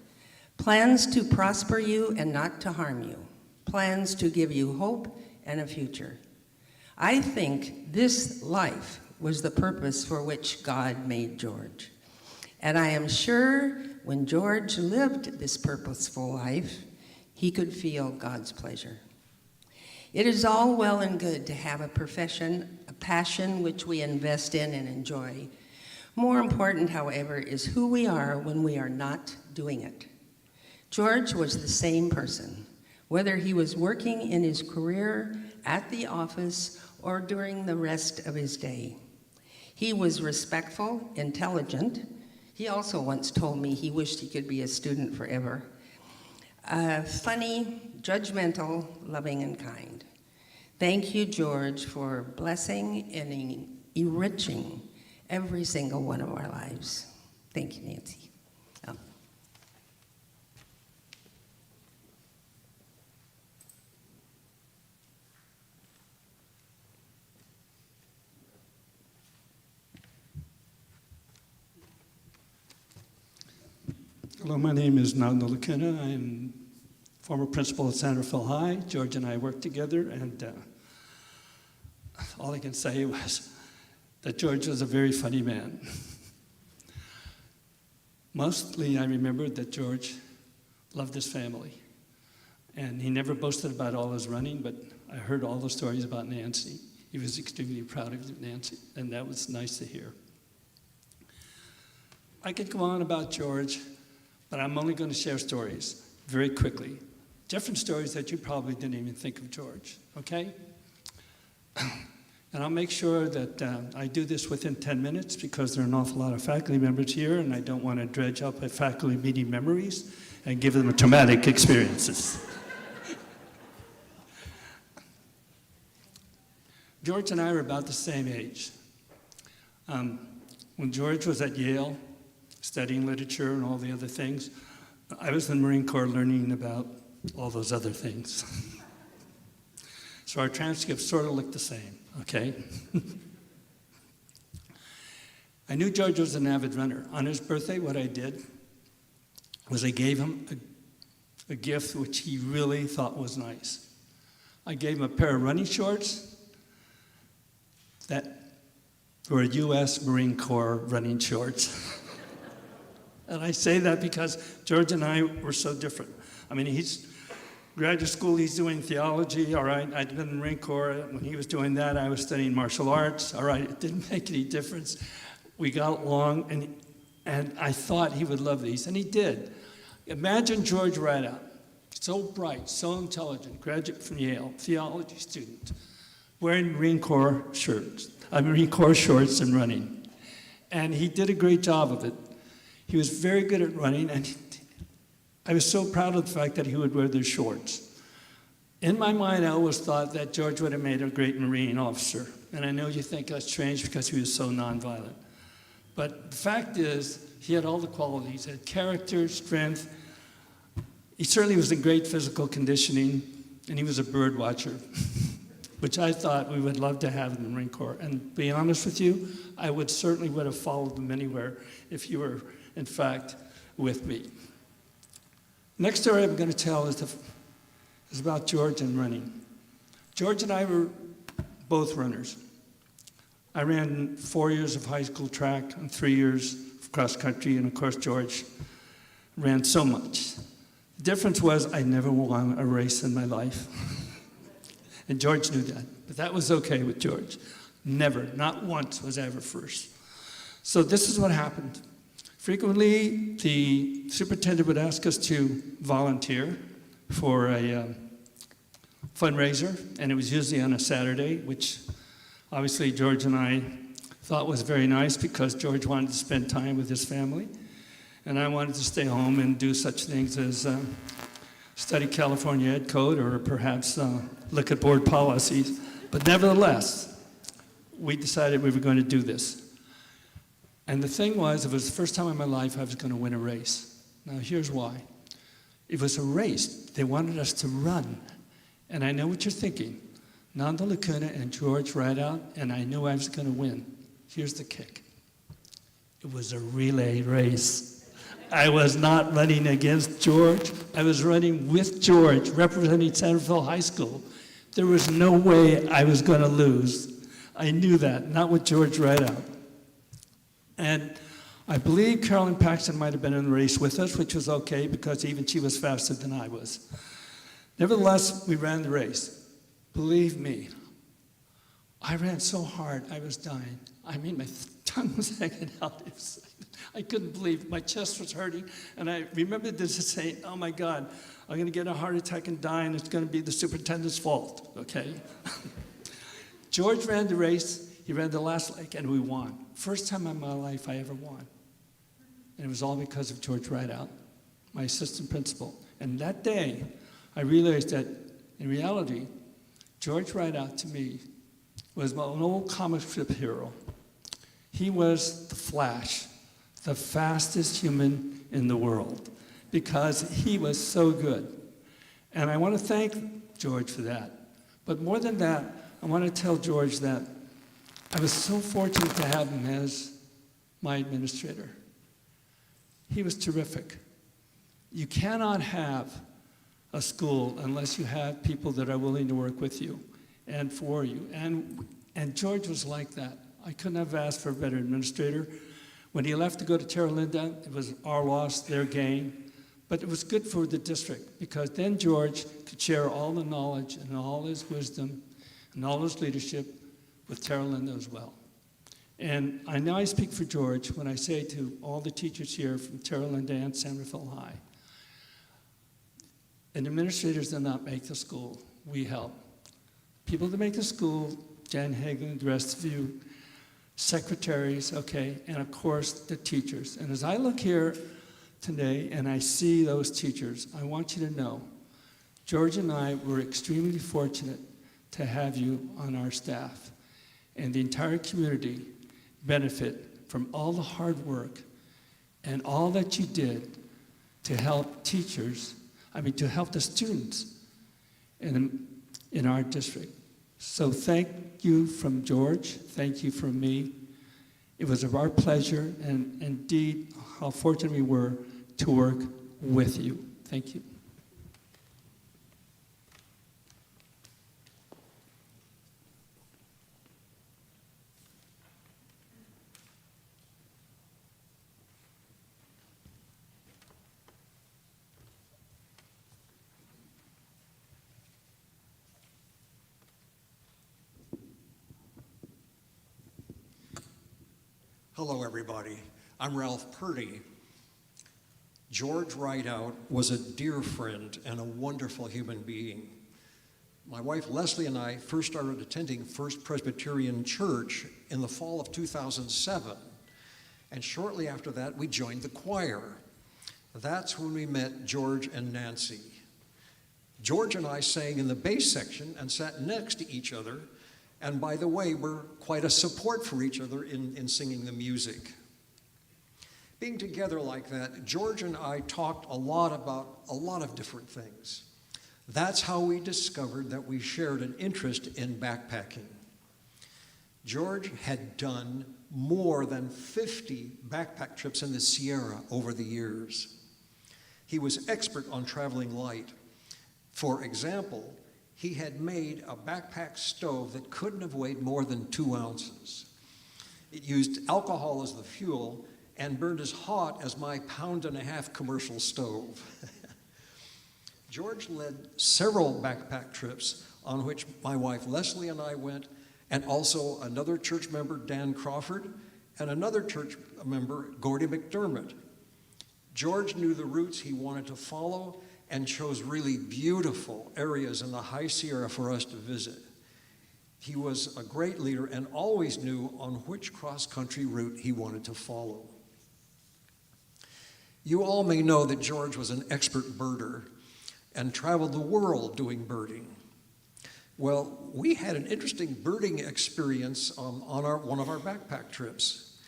plans to prosper you and not to harm you, plans to give you hope and a future. I think this life was the purpose for which God made George. And I am sure when George lived this purposeful life, he could feel God's pleasure. It is all well and good to have a profession, a passion which we invest in and enjoy. More important, however, is who we are when we are not doing it. George was the same person, whether he was working in his career, at the office, or during the rest of his day. He was respectful, intelligent. He also once told me he wished he could be a student forever. Funny, judgmental, loving, and kind. Thank you, George, for blessing and enriching every single one of our lives. Thank you, Nancy. Oh. Hello, my name is Nando Lukina. I'm former principal at San Rafael High. George and I worked together, and all I can say was that George was a very funny man. Mostly, I remember that George loved his family, and he never boasted about all his running, but I heard all the stories about Nancy. He was extremely proud of Nancy, and that was nice to hear. I could go on about George, but I'm only going to share stories very quickly. Different stories that you probably didn't even think of George, okay? And I'll make sure that I do this within 10 minutes because there are an awful lot of faculty members here and I don't want to dredge up at faculty meeting memories and give them traumatic experiences. George and I were about the same age. When George was at Yale, studying literature and all the other things, I was in the Marine Corps learning about all those other things. So our transcripts sort of look the same, okay? I knew George was an avid runner. On his birthday, what I did was I gave him a gift which he really thought was nice. I gave him a pair of running shorts that were U.S. Marine Corps running shorts. And I say that because George and I were so different. I mean, he's graduate school, he's doing theology, all right? I'd been in the Marine Corps. When he was doing that, I was studying martial arts, all right? It didn't make any difference. We got along, and I thought he would love these, and he did. Imagine George Ridout, so bright, so intelligent, graduate from Yale, theology student, wearing Marine Corps shorts and running. And he did a great job of it. He was very good at running, and I was so proud of the fact that he would wear those shorts. In my mind, I always thought that George would have made a great Marine officer. And I know you think that's strange because he was so nonviolent. But the fact is, he had all the qualities. He had character, strength. He certainly was in great physical conditioning, and he was a bird watcher, which I thought we would love to have in the Marine Corps. And to be honest with you, I would have followed him anywhere if you were, in fact, with me. Next story I'm going to tell is about George and running. George and I were both runners. I ran 4 years of high school track and 3 years of cross country, and of course George ran so much. The difference was I never won a race in my life. And George knew that, but that was okay with George. Never, not once was I ever first. So this is what happened. Frequently, the superintendent would ask us to volunteer for a fundraiser, and it was usually on a Saturday, which obviously George and I thought was very nice because George wanted to spend time with his family, and I wanted to stay home and do such things as study California Ed Code or perhaps look at board policies. But nevertheless, we decided we were going to do this. And the thing was, it was the first time in my life I was going to win a race. Now, here's why. It was a race. They wanted us to run. And I know what you're thinking. Nanda Lacuna and George Ridout, and I knew I was going to win. Here's the kick. It was a relay race. I was not running against George. I was running with George, representing Centerville High School. There was no way I was going to lose. I knew that, not with George Ridout. And I believe Carolyn Paxton might have been in the race with us, which was okay because even she was faster than I was. Nevertheless, we ran the race. Believe me, I ran so hard, I was dying. I mean, my tongue was hanging out. I couldn't believe it. My chest was hurting. And I remember this saying, oh my God, I'm going to get a heart attack and die, and it's going to be the superintendent's fault, okay? George ran the race. He ran the last leg, and we won. First time in my life I ever won. And it was all because of George Ridout, my assistant principal. And that day, I realized that, in reality, George Ridout, to me, was an old comic strip hero. He was the Flash, the fastest human in the world, because he was so good. And I want to thank George for that. But more than that, I want to tell George that I was so fortunate to have him as my administrator. He was terrific. You cannot have a school unless you have people that are willing to work with you and for you. And George was like that. I couldn't have asked for a better administrator. When he left to go to Terra Linda, it was our loss, their gain. But it was good for the district because then George could share all the knowledge and all his wisdom and all his leadership with Terra Linda as well. And I know I speak for George when I say to all the teachers here from Terrell and Dan, San Rafael High, and administrators do not make the school, we help. People that make the school, Jan Hagen, the rest of you, secretaries, okay, and of course the teachers. And as I look here today and I see those teachers, I want you to know, George and I were extremely fortunate to have you on our staff. And the entire community benefit from all the hard work and all that you did to help to help the students in our district. So thank you from George, thank you from me. It was our pleasure, and indeed how fortunate we were to work with you. Thank you. Hello, everybody. I'm Ralph Purdy. George Ridout was a dear friend and a wonderful human being. My wife Leslie and I first started attending First Presbyterian Church in the fall of 2007, and shortly after that we joined the choir. That's when we met George and Nancy. George and I sang in the bass section and sat next to each other. And by the way, we're quite a support for each other in singing the music. Being together like that, George and I talked a lot about a lot of different things. That's how we discovered that we shared an interest in backpacking. George had done more than 50 backpack trips in the Sierra over the years. He was expert on traveling light. For example, he had made a backpack stove that couldn't have weighed more than 2 ounces. It used alcohol as the fuel and burned as hot as my 1.5 pound commercial stove. George led several backpack trips on which my wife Leslie and I went, and also another church member, Dan Crawford, and another church member, Gordy McDermott. George knew the routes he wanted to follow and chose really beautiful areas in the High Sierra for us to visit. He was a great leader and always knew on which cross-country route he wanted to follow. You all may know that George was an expert birder and traveled the world doing birding. Well, we had an interesting birding experience on one of our backpack trips.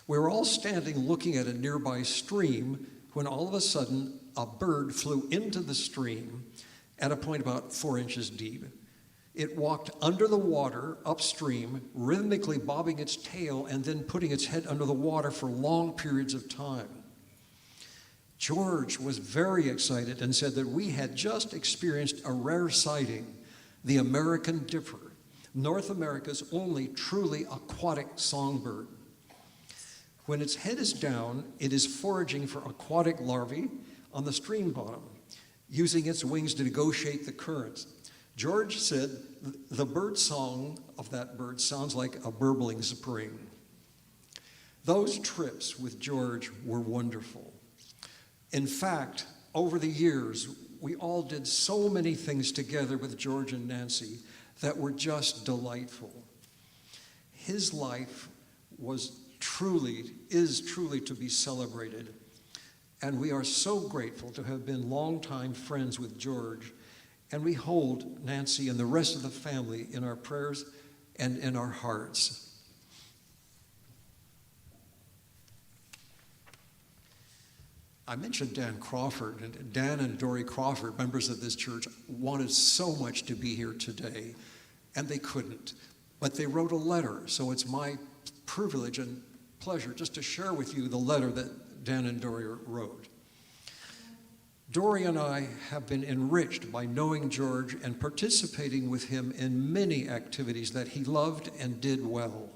We were all standing looking at a nearby stream when all of a sudden a bird flew into the stream at a point about 4 inches deep. It walked under the water upstream, rhythmically bobbing its tail and then putting its head under the water for long periods of time. George was very excited and said that we had just experienced a rare sighting, the American Dipper, North America's only truly aquatic songbird. When its head is down, it is foraging for aquatic larvae on the stream bottom, using its wings to negotiate the currents. George said the bird song of that bird sounds like a burbling spring. Those trips with George were wonderful. In fact, over the years, we all did so many things together with George and Nancy that were just delightful. His life is truly to be celebrated. And we are so grateful to have been longtime friends with George, and we hold Nancy and the rest of the family in our prayers and in our hearts. I mentioned Dan Crawford, and Dan and Dory Crawford, members of this church, wanted so much to be here today, and they couldn't. But they wrote a letter, so it's my privilege and pleasure just to share with you the letter that Dan and Dory wrote. Dory and I have been enriched by knowing George and participating with him in many activities that he loved and did well.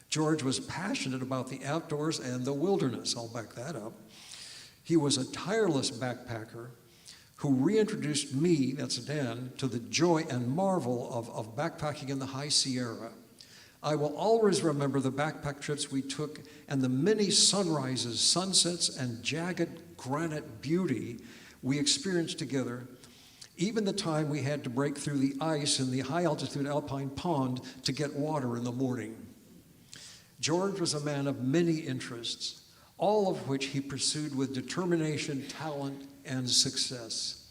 George was passionate about the outdoors and the wilderness. I'll back that up. He was a tireless backpacker who reintroduced me, that's Dan, to the joy and marvel of backpacking in the High Sierra. I will always remember the backpack trips we took and the many sunrises, sunsets, and jagged granite beauty we experienced together, even the time we had to break through the ice in the high-altitude alpine pond to get water in the morning. George was a man of many interests, all of which he pursued with determination, talent, and success.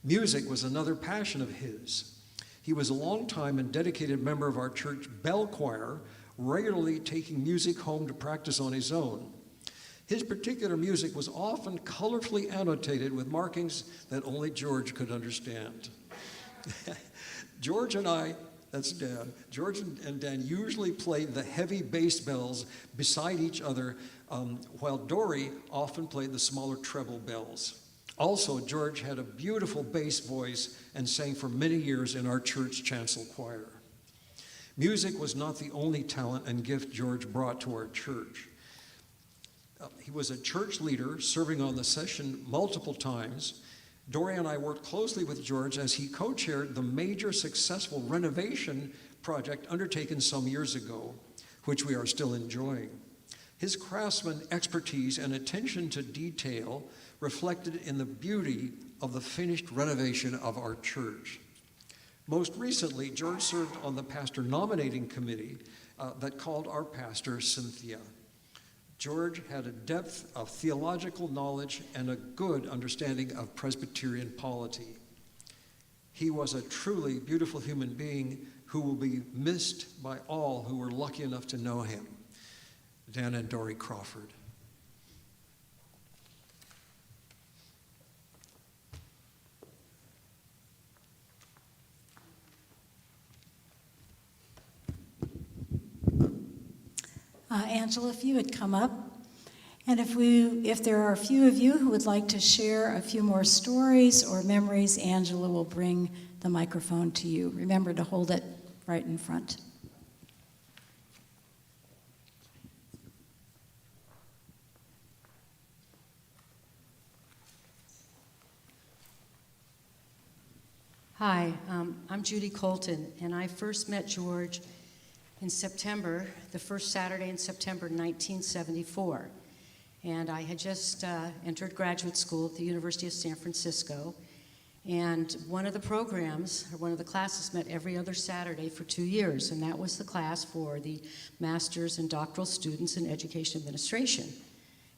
Music was another passion of his. He was a longtime and dedicated member of our church bell choir, regularly taking music home to practice on his own. His particular music was often colorfully annotated with markings that only George could understand. George and I, that's Dan, George and Dan usually played the heavy bass bells beside each other, while Dory often played the smaller treble bells. Also, George had a beautiful bass voice and sang for many years in our church chancel choir. Music was not the only talent and gift George brought to our church. He was a church leader, serving on the session multiple times. Dory and I worked closely with George as he co-chaired the major successful renovation project undertaken some years ago, which we are still enjoying. His craftsman expertise and attention to detail reflected in the beauty of the finished renovation of our church. Most recently, George served on the pastor nominating committee that called our pastor Cynthia. George had a depth of theological knowledge and a good understanding of Presbyterian polity. He was a truly beautiful human being who will be missed by all who were lucky enough to know him. Dan and Dory Crawford. Angela, if you would come up, and if there are a few of you who would like to share a few more stories or memories, Angela will bring the microphone to you. Remember to hold it right in front. Hi, I'm Judy Colton, and I first met George in September, the first Saturday in September 1974. And I had just entered graduate school at the University of San Francisco. And one of the programs, or one of the classes, met every other Saturday for 2 years. And that was the class for the master's and doctoral students in education administration.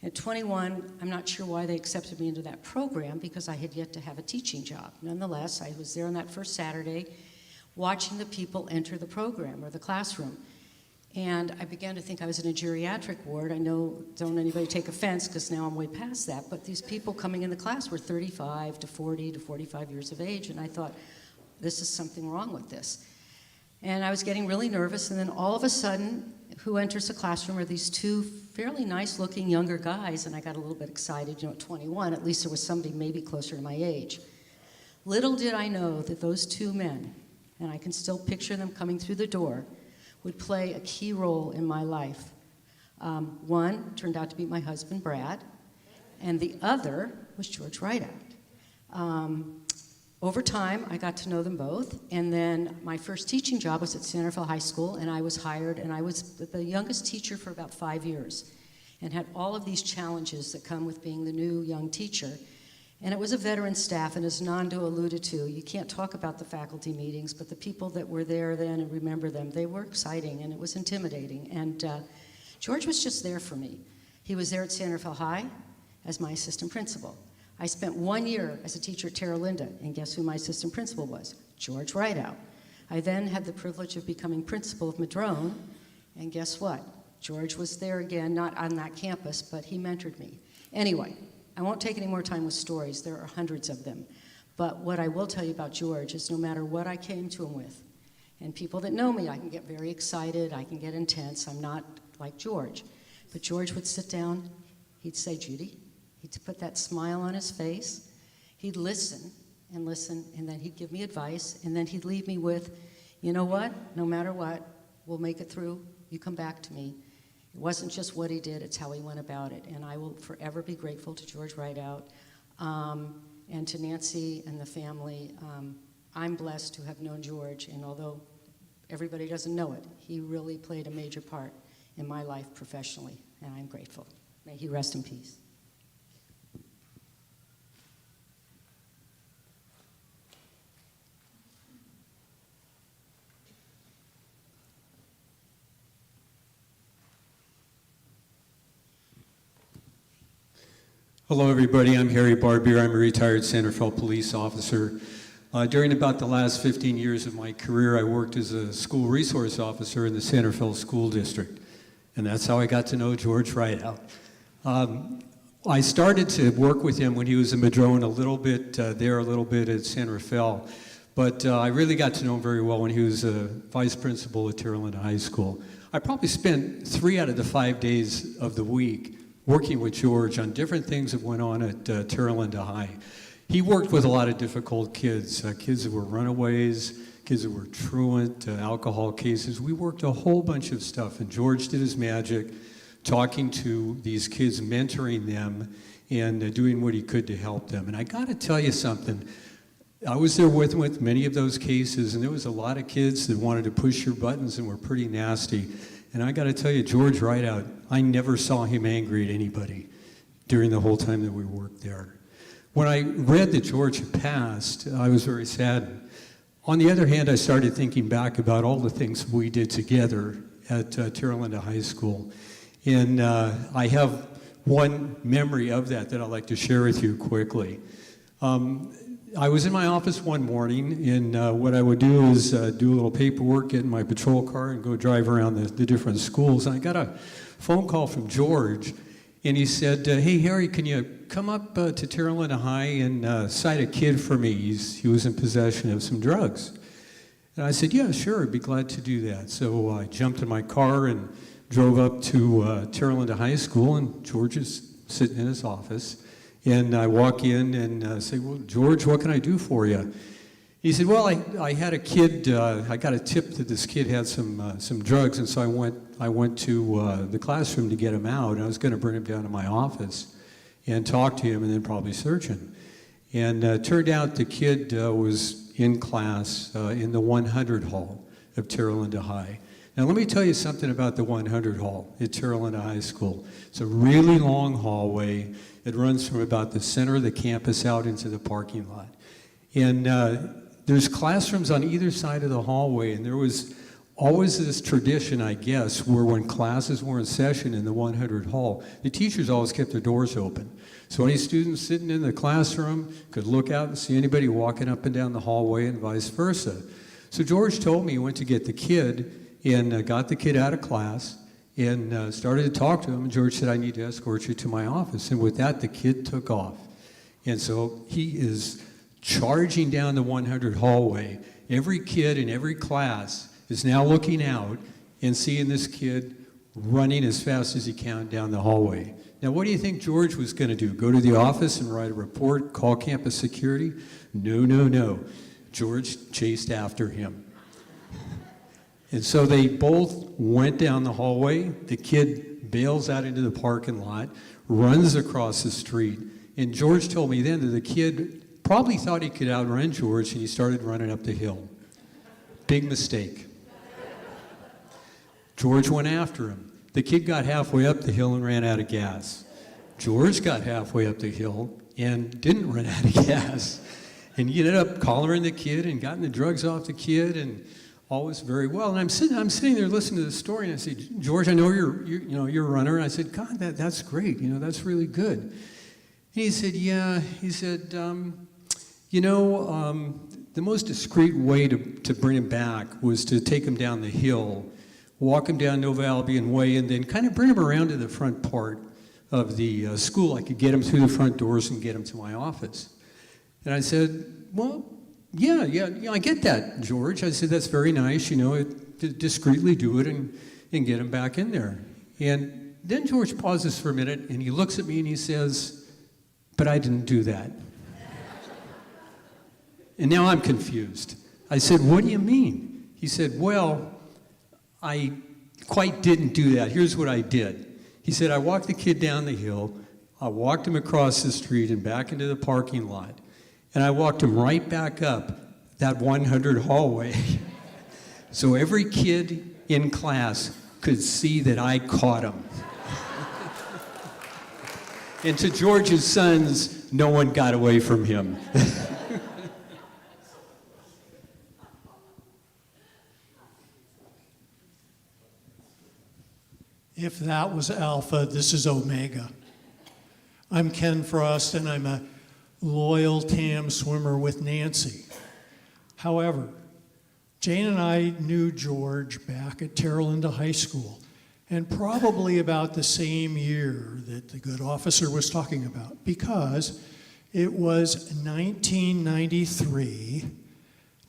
At 21, I'm not sure why they accepted me into that program because I had yet to have a teaching job. Nonetheless, I was there on that first Saturday watching the people enter the program or the classroom. And I began to think I was in a geriatric ward. I know, don't anybody take offense because now I'm way past that, but these people coming in the class were 35 to 40 to 45 years of age, and I thought, this is something wrong with this. And I was getting really nervous, and then all of a sudden, who enters the classroom are these two fairly nice-looking younger guys, and I got a little bit excited. At 21, at least there was somebody maybe closer to my age. Little did I know that those two men, and I can still picture them coming through the door, would play a key role in my life. One turned out to be my husband, Brad, and the other was George Ridout. Over time, I got to know them both, and then my first teaching job was at Santa Fe High School, and I was hired, and I was the youngest teacher for about 5 years, and had all of these challenges that come with being the new young teacher. And it was a veteran staff, and as Nando alluded to, you can't talk about the faculty meetings, but the people that were there then and remember them, they were exciting, and it was intimidating. And George was just there for me. He was there at Santa Fe High as my assistant principal. I spent 1 year as a teacher at Terra Linda, and guess who my assistant principal was? George Ridout. I then had the privilege of becoming principal of Madrone, and guess what? George was there again, not on that campus, but he mentored me. Anyway, I won't take any more time with stories. There are hundreds of them. But what I will tell you about George is no matter what I came to him with, and people that know me, I can get very excited, I can get intense. I'm not like George. But George would sit down, he'd say, Judy, he'd put that smile on his face, he'd listen, and then he'd give me advice, and then he'd leave me with, you know what, no matter what, we'll make it through, you come back to me. It wasn't just what he did, it's how he went about it. And I will forever be grateful to George Ridout and to Nancy and the family. I'm blessed to have known George, and although Everybody doesn't know it. He really played a major part in my life professionally, and I'm grateful. May he rest in peace. Hello, everybody. I'm Harry Barbier. I'm a retired Sanderfeld police officer. During about the last 15 years of my career, I worked as a school resource officer in the Sanderfeld School District, and that's how I got to know George Ridout. I started to work with him when he was in Madrone, a little bit there, a little bit at Sanderfeld, but I really got to know him very well when he was a vice principal at Terralinda High School. I probably spent 3 out of the 5 days of the week working with George on different things that went on at Terralinda High. He worked with a lot of difficult kids, kids that were runaways, kids that were truant, alcohol cases. We worked a whole bunch of stuff, and George did his magic, talking to these kids, mentoring them, and doing what he could to help them. And I gotta tell you something, I was there with him with many of those cases, and there was a lot of kids that wanted to push your buttons and were pretty nasty. And I got to tell you, George Ridout, I never saw him angry at anybody during the whole time that we worked there. When I read that George had passed, I was very saddened. On the other hand, I started thinking back about all the things we did together at Terralinda High School. And I have one memory of that I'd like to share with you quickly. I was in my office one morning, and what I would do is do a little paperwork, get in my patrol car, and go drive around the different schools. And I got a phone call from George, and he said, hey, Harry, can you come up to Terralinda High and cite a kid for me? He was in possession of some drugs. And I said, yeah, sure, I'd be glad to do that. So I jumped in my car and drove up to Terralinda High School, and George is sitting in his office. And I walk in and say, well, George, what can I do for you? He said, well, I had a kid, I got a tip that this kid had some drugs, and so I went to the classroom to get him out, and I was going to bring him down to my office and talk to him and then probably search him. And turned out the kid was in class in the 100 hall of Terralinda High. Now, let me tell you something about the 100 hall at Terralinda High School. It's a really long hallway. It runs from about the center of the campus out into the parking lot. And there's classrooms on either side of the hallway, and there was always this tradition, I guess, where when classes were in session in the 100 hall, the teachers always kept their doors open. So any students sitting in the classroom could look out and see anybody walking up and down the hallway and vice versa. So George told me he went to get the kid and got the kid out of class and started to talk to him. And George said, I need to escort you to my office. And with that, the kid took off. And so he is charging down the 100 hallway. Every kid in every class is now looking out and seeing this kid running as fast as he can down the hallway. Now, what do you think George was going to do? Go to the office and write a report, call campus security? No, no, no. George chased after him. And so they both went down the hallway. The kid bails out into the parking lot, runs across the street. And George told me then that the kid probably thought he could outrun George, and he started running up the hill. Big mistake. George went after him. The kid got halfway up the hill and ran out of gas. George got halfway up the hill and didn't run out of gas. And he ended up collaring the kid and gotten the drugs off the kid, and all was very well. And I'm sitting there listening to the story, and I said, George, I know you're a runner. And I said, God, that's great. That's really good. And he said, yeah. He said, the most discreet way to bring him back was to take him down the hill, walk him down Nova Albion Way, and then kind of bring him around to the front part of the school. I could get him through the front doors and get him to my office. And I said, well, yeah, I get that, George. I said, that's very nice, discreetly do it and get him back in there. And then George pauses for a minute, and he looks at me and he says, but I didn't do that. And now I'm confused. I said, what do you mean? He said, well, I quite didn't do that. Here's what I did. He said, I walked the kid down the hill, I walked him across the street and back into the parking lot, and I walked him right back up that 100 hallway So every kid in class could see that I caught him. And to George's sons, no one got away from him. If that was Alpha, this is Omega. I'm Ken Frost, and I'm a loyal TAM swimmer with Nancy. However, Jane and I knew George back at Terra Linda High School, and probably about the same year that the good officer was talking about, because it was 1993.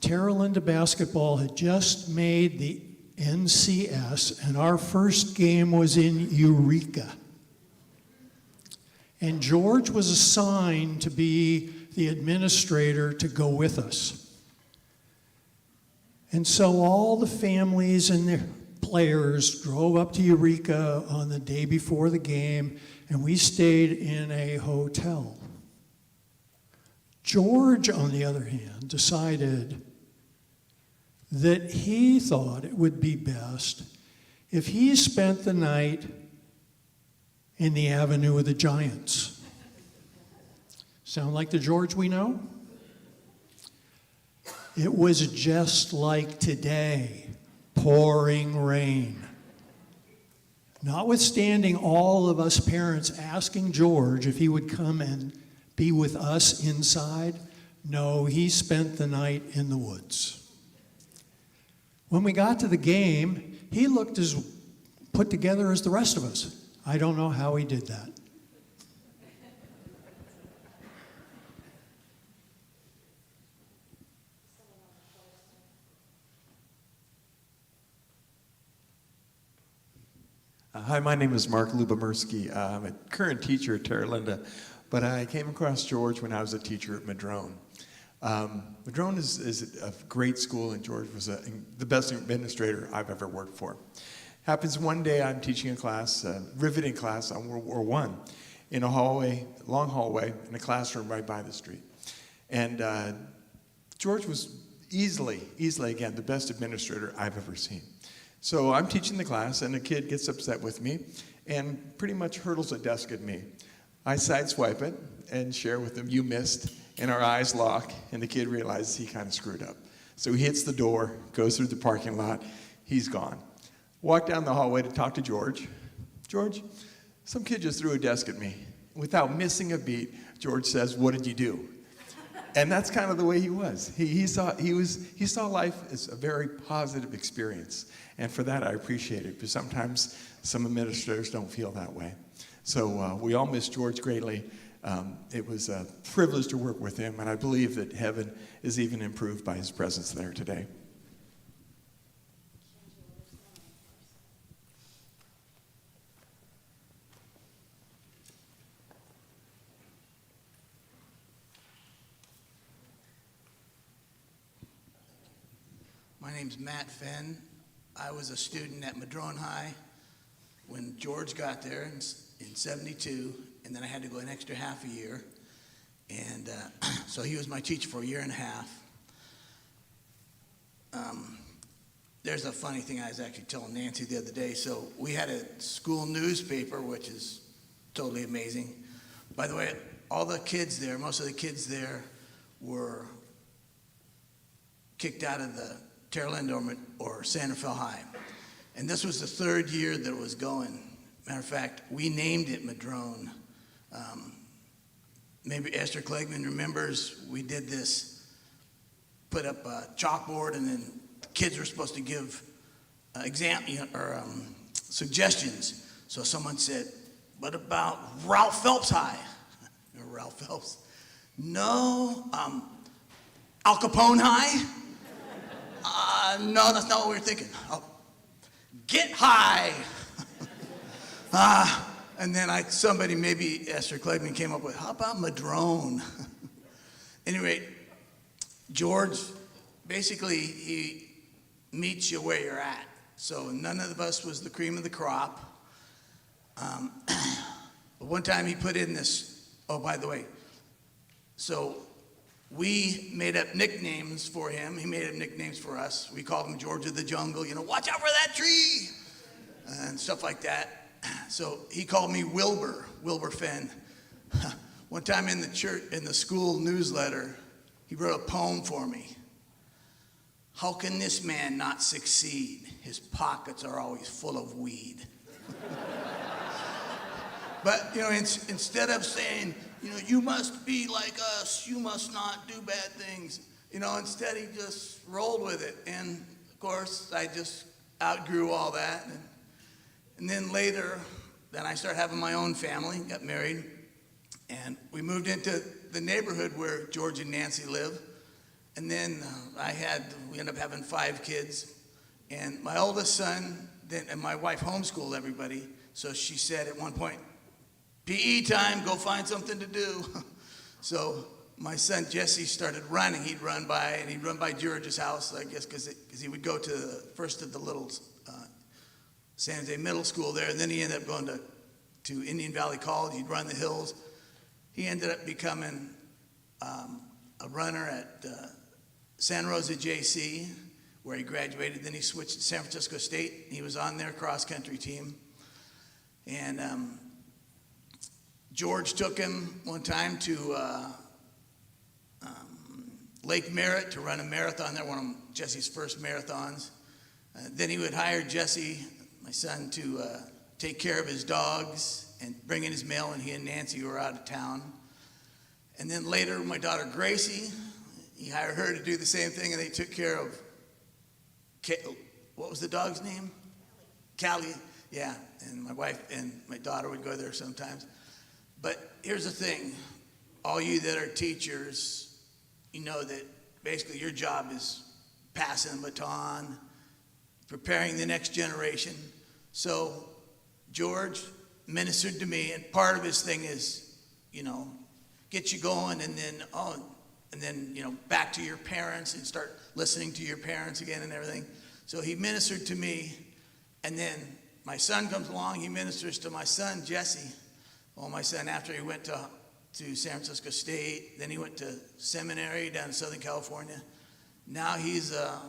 Terra Linda basketball had just made the NCS, and our first game was in Eureka. And George was assigned to be the administrator to go with us. And so all the families and their players drove up to Eureka on the day before the game, and we stayed in a hotel. George, on the other hand, decided that he thought it would be best if he spent the night in the Avenue of the Giants. Sound like the George we know? It was just like today, pouring rain. Notwithstanding all of us parents asking George if he would come and be with us inside, no, he spent the night in the woods. When we got to the game, he looked as put together as the rest of us. I don't know how he did that. Hi, my name is Mark Lubomirsky. I'm a current teacher at Terra Linda, but I came across George when I was a teacher at Madrone. Madrone is a great school, and George was the best administrator I've ever worked for. Happens one day I'm teaching a class, a riveting class on World War I, in a hallway, long hallway, in a classroom right by the street. And George was easily, again, the best administrator I've ever seen. So I'm teaching the class, and a kid gets upset with me and pretty much hurdles a desk at me. I sideswipe it and share with him, "You missed," and our eyes lock, and the kid realizes he kind of screwed up. So he hits the door, goes through the parking lot, he's gone. Walk down the hallway to talk to George. "George, some kid just threw a desk at me." Without missing a beat, George says, "What did you do?" And that's kind of the way he was. He saw life as a very positive experience. And for that, I appreciate it, because sometimes some administrators don't feel that way. So we all miss George greatly. It was a privilege to work with him, and I believe that heaven is even improved by his presence there today. My name's Matt Fenn. I was a student at Madrone High when George got there in 72, and then I had to go an extra half a year. And so he was my teacher for a year and a half. There's a funny thing I was actually telling Nancy the other day. So we had a school newspaper, which is totally amazing. By the way, all the kids there, most of the kids there were kicked out of the Terra Linda or Santa Fe High. And this was the third year that it was going. Matter of fact, we named it Madrone. Maybe Esther Clegman remembers we did this, put up a chalkboard, and then the kids were supposed to give suggestions. So someone said, "What about Ralph Phelps High?" Ralph Phelps. "No. Al Capone High?" No, that's not what we were thinking. "Get High." And then somebody, maybe Esther Clegman, came up with, "How about Madrone?" Anyway, George, basically, he meets you where you're at. So none of us was the cream of the crop. But one time he put in this, oh, by the way, so we made up nicknames for him. He made up nicknames for us. We called him George of the Jungle, watch out for that tree, and stuff like that. So he called me Wilbur Finn. One time in the church, in the school newsletter, he wrote a poem for me. How can this man not succeed? His pockets are always full of weed. But, instead of saying, you must be like us, you must not do bad things, instead he just rolled with it. And, of course, I just outgrew all that. And then later, then I started having my own family, got married, and we moved into the neighborhood where George and Nancy live. And then we ended up having 5 kids. And my oldest son, and my wife homeschooled everybody, so she said at one point, PE time, go find something to do. So my son Jesse started running. He'd run by George's house, I guess, because he would go to first of the little San Jose Middle School there, and then he ended up going to Indian Valley College. He'd run the hills. He ended up becoming a runner at Santa Rosa JC, where he graduated. Then he switched to San Francisco State. He was on their cross-country team. And George took him one time to Lake Merritt to run a marathon there, one of Jesse's first marathons. Then he would hire Jesse, my son, to take care of his dogs and bring in his mail when he and Nancy were out of town. And then later, my daughter Gracie, he hired her to do the same thing, and they took care of, what was the dog's name? Callie, yeah. And my wife and my daughter would go there sometimes. But here's the thing, all you that are teachers, you know that basically your job is passing the baton, preparing the next generation. So George ministered to me, and part of his thing is, get you going, and then back to your parents and start listening to your parents again and everything. So he ministered to me, and then my son comes along, he ministers to my son, Jesse. Well, my son, after he went to San Francisco State, then he went to seminary down in Southern California. Now he's a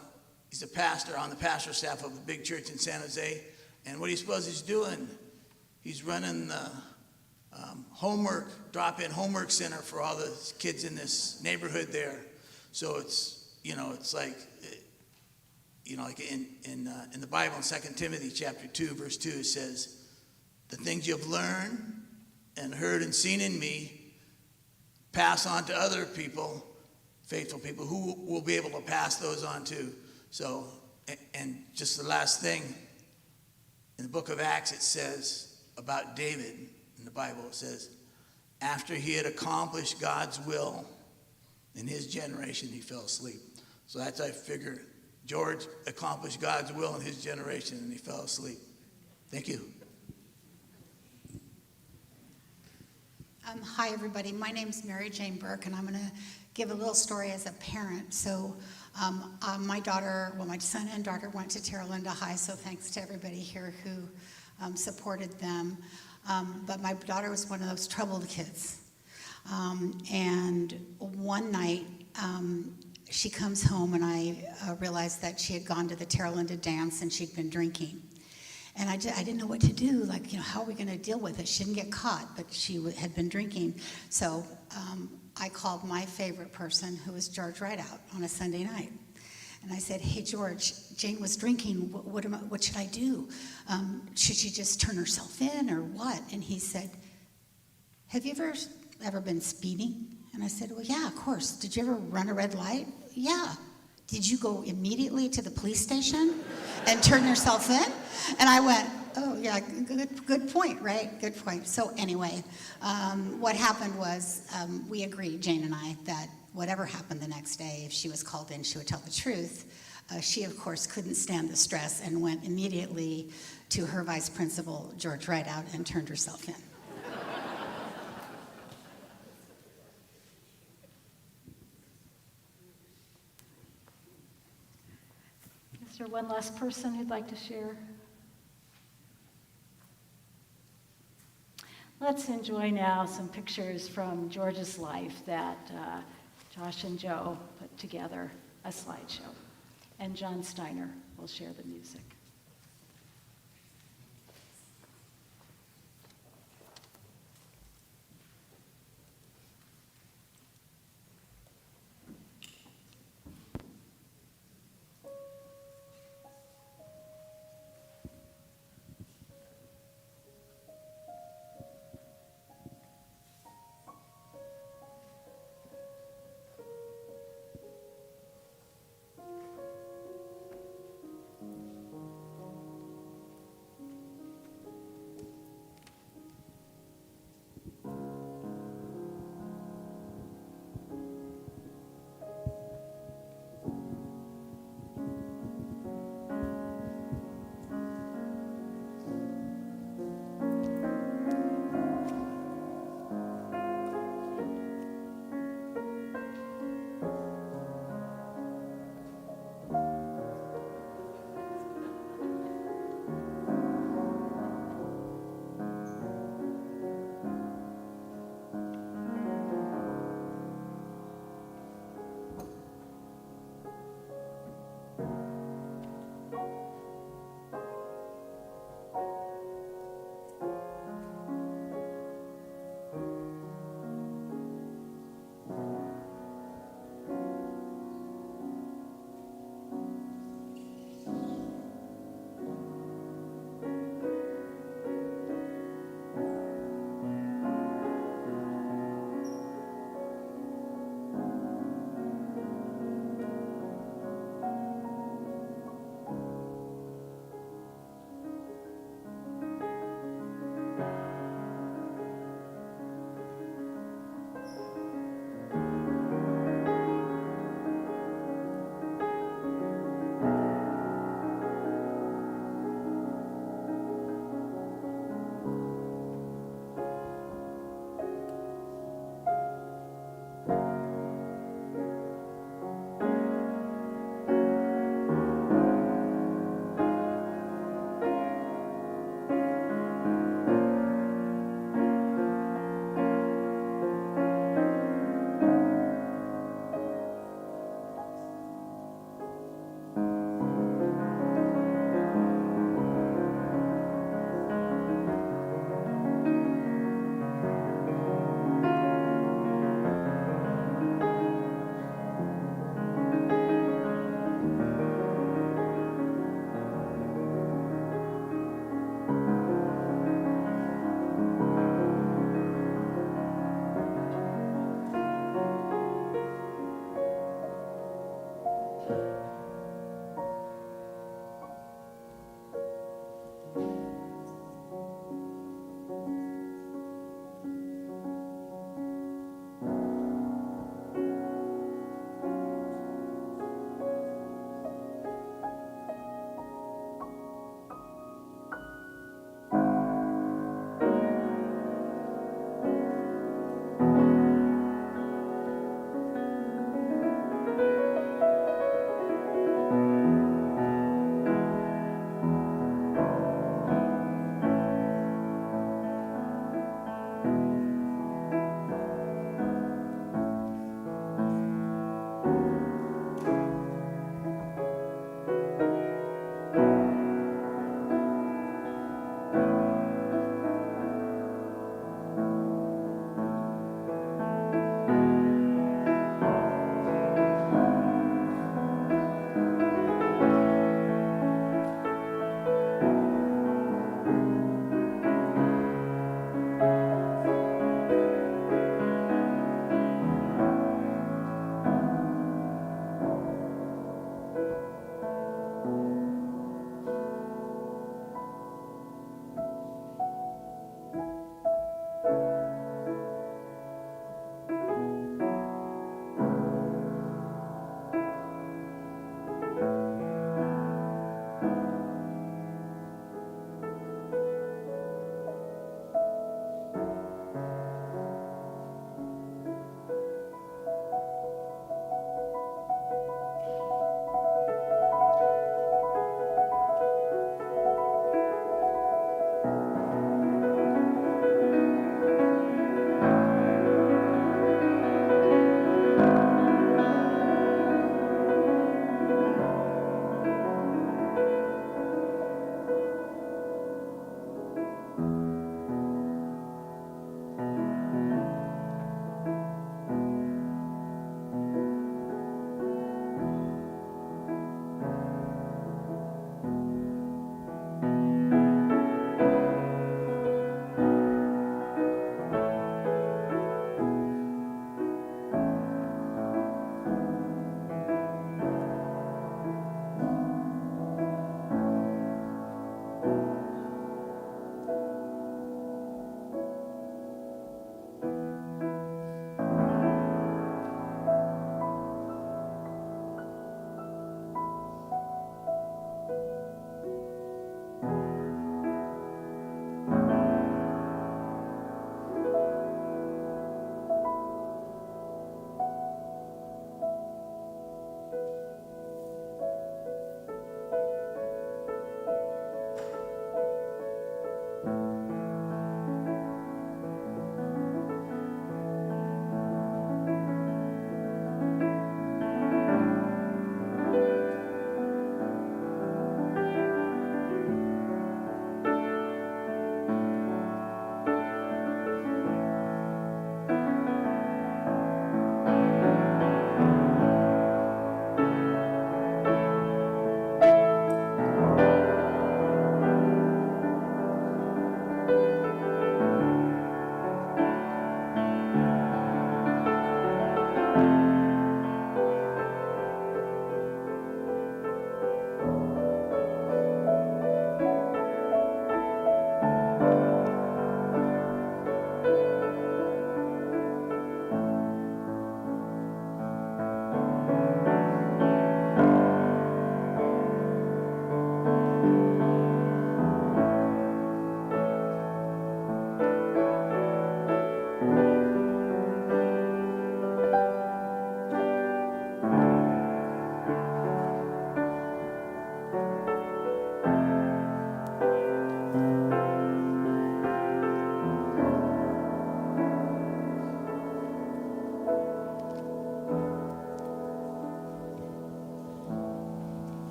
pastor on the pastor staff of a big church in San Jose. And what do you suppose he's doing? He's running the drop-in homework center for all the kids in this neighborhood there. So it's like in the Bible in 2 Timothy chapter 2, verse 2, it says, the things you've learned and heard and seen in me, pass on to other people, faithful people, who will be able to pass those on too. So, and just the last thing, in the book of Acts, it says about David, in the Bible, it says, after he had accomplished God's will in his generation, he fell asleep. So that's, I figure, George accomplished God's will in his generation, and he fell asleep. Thank you. Hi, everybody. My name's Mary Jane Burke, and I'm going to give a little story as a parent. So my son and daughter went to Terra Linda High, so thanks to everybody here who supported them. But my daughter was one of those troubled kids. And one night, she comes home, and I realized that she had gone to the Terra Linda dance, and she'd been drinking. And I didn't know what to do. How are we going to deal with it? She didn't get caught, but she had been drinking. So I called my favorite person, who was George Ridout, on a Sunday night. And I said, hey, George, Jane was drinking. What should I do? Should she just turn herself in or what? And he said, have you ever been speeding? And I said, well, yeah, of course. Did you ever run a red light? Yeah. Did you go immediately to the police station and turn yourself in? And I went, oh, yeah, good point, right? Good point. So anyway, what happened was we agreed, Jane and I, that whatever happened the next day, if she was called in, she would tell the truth. She, of course, couldn't stand the stress and went immediately to her vice principal, George Ridout, and turned herself in. Is there one last person who'd like to share? Let's enjoy now some pictures from George's life that Josh and Joe put together a slideshow, and John Steiner will share the music.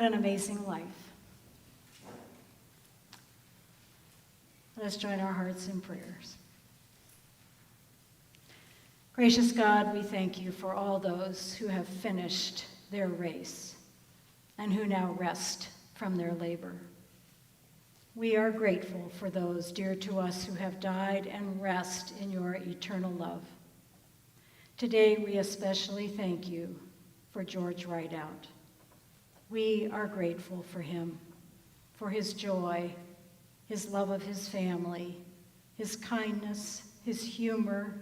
What an amazing life. Let us join our hearts in prayers. Gracious God, we thank you for all those who have finished their race and who now rest from their labor. We are grateful for those dear to us who have died and rest in your eternal love. Today, we especially thank you for George Ridout. We are grateful for him, for his joy, his love of his family, his kindness, his humor,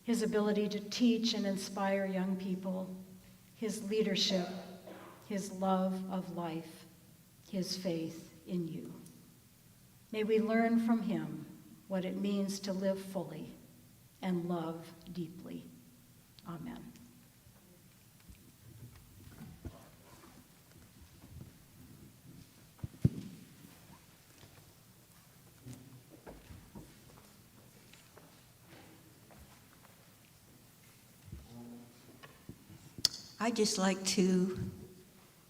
his ability to teach and inspire young people, his leadership, his love of life, his faith in you. May we learn from him what it means to live fully and love deeply. Amen. I'd just like to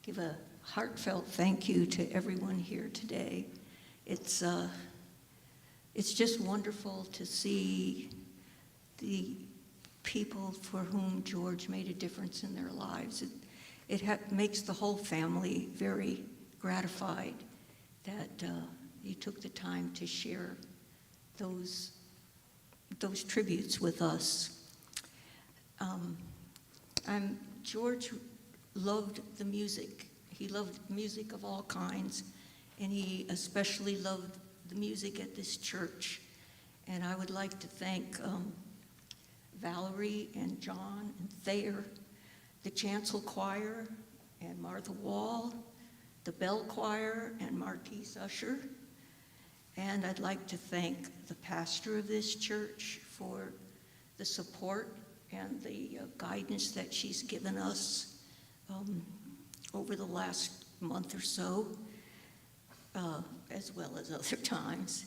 give a heartfelt thank you to everyone here today. It's just wonderful to see the people for whom George made a difference in their lives. It makes the whole family very gratified that you took the time to share those tributes with us. George loved the music. He loved music of all kinds, and he especially loved the music at this church. And I would like to thank Valerie and John and Thayer, the Chancel Choir and Martha Wall, the Bell Choir and Marquise Usher. And I'd like to thank the pastor of this church for the support and the guidance that she's given us over the last month or so, as well as other times.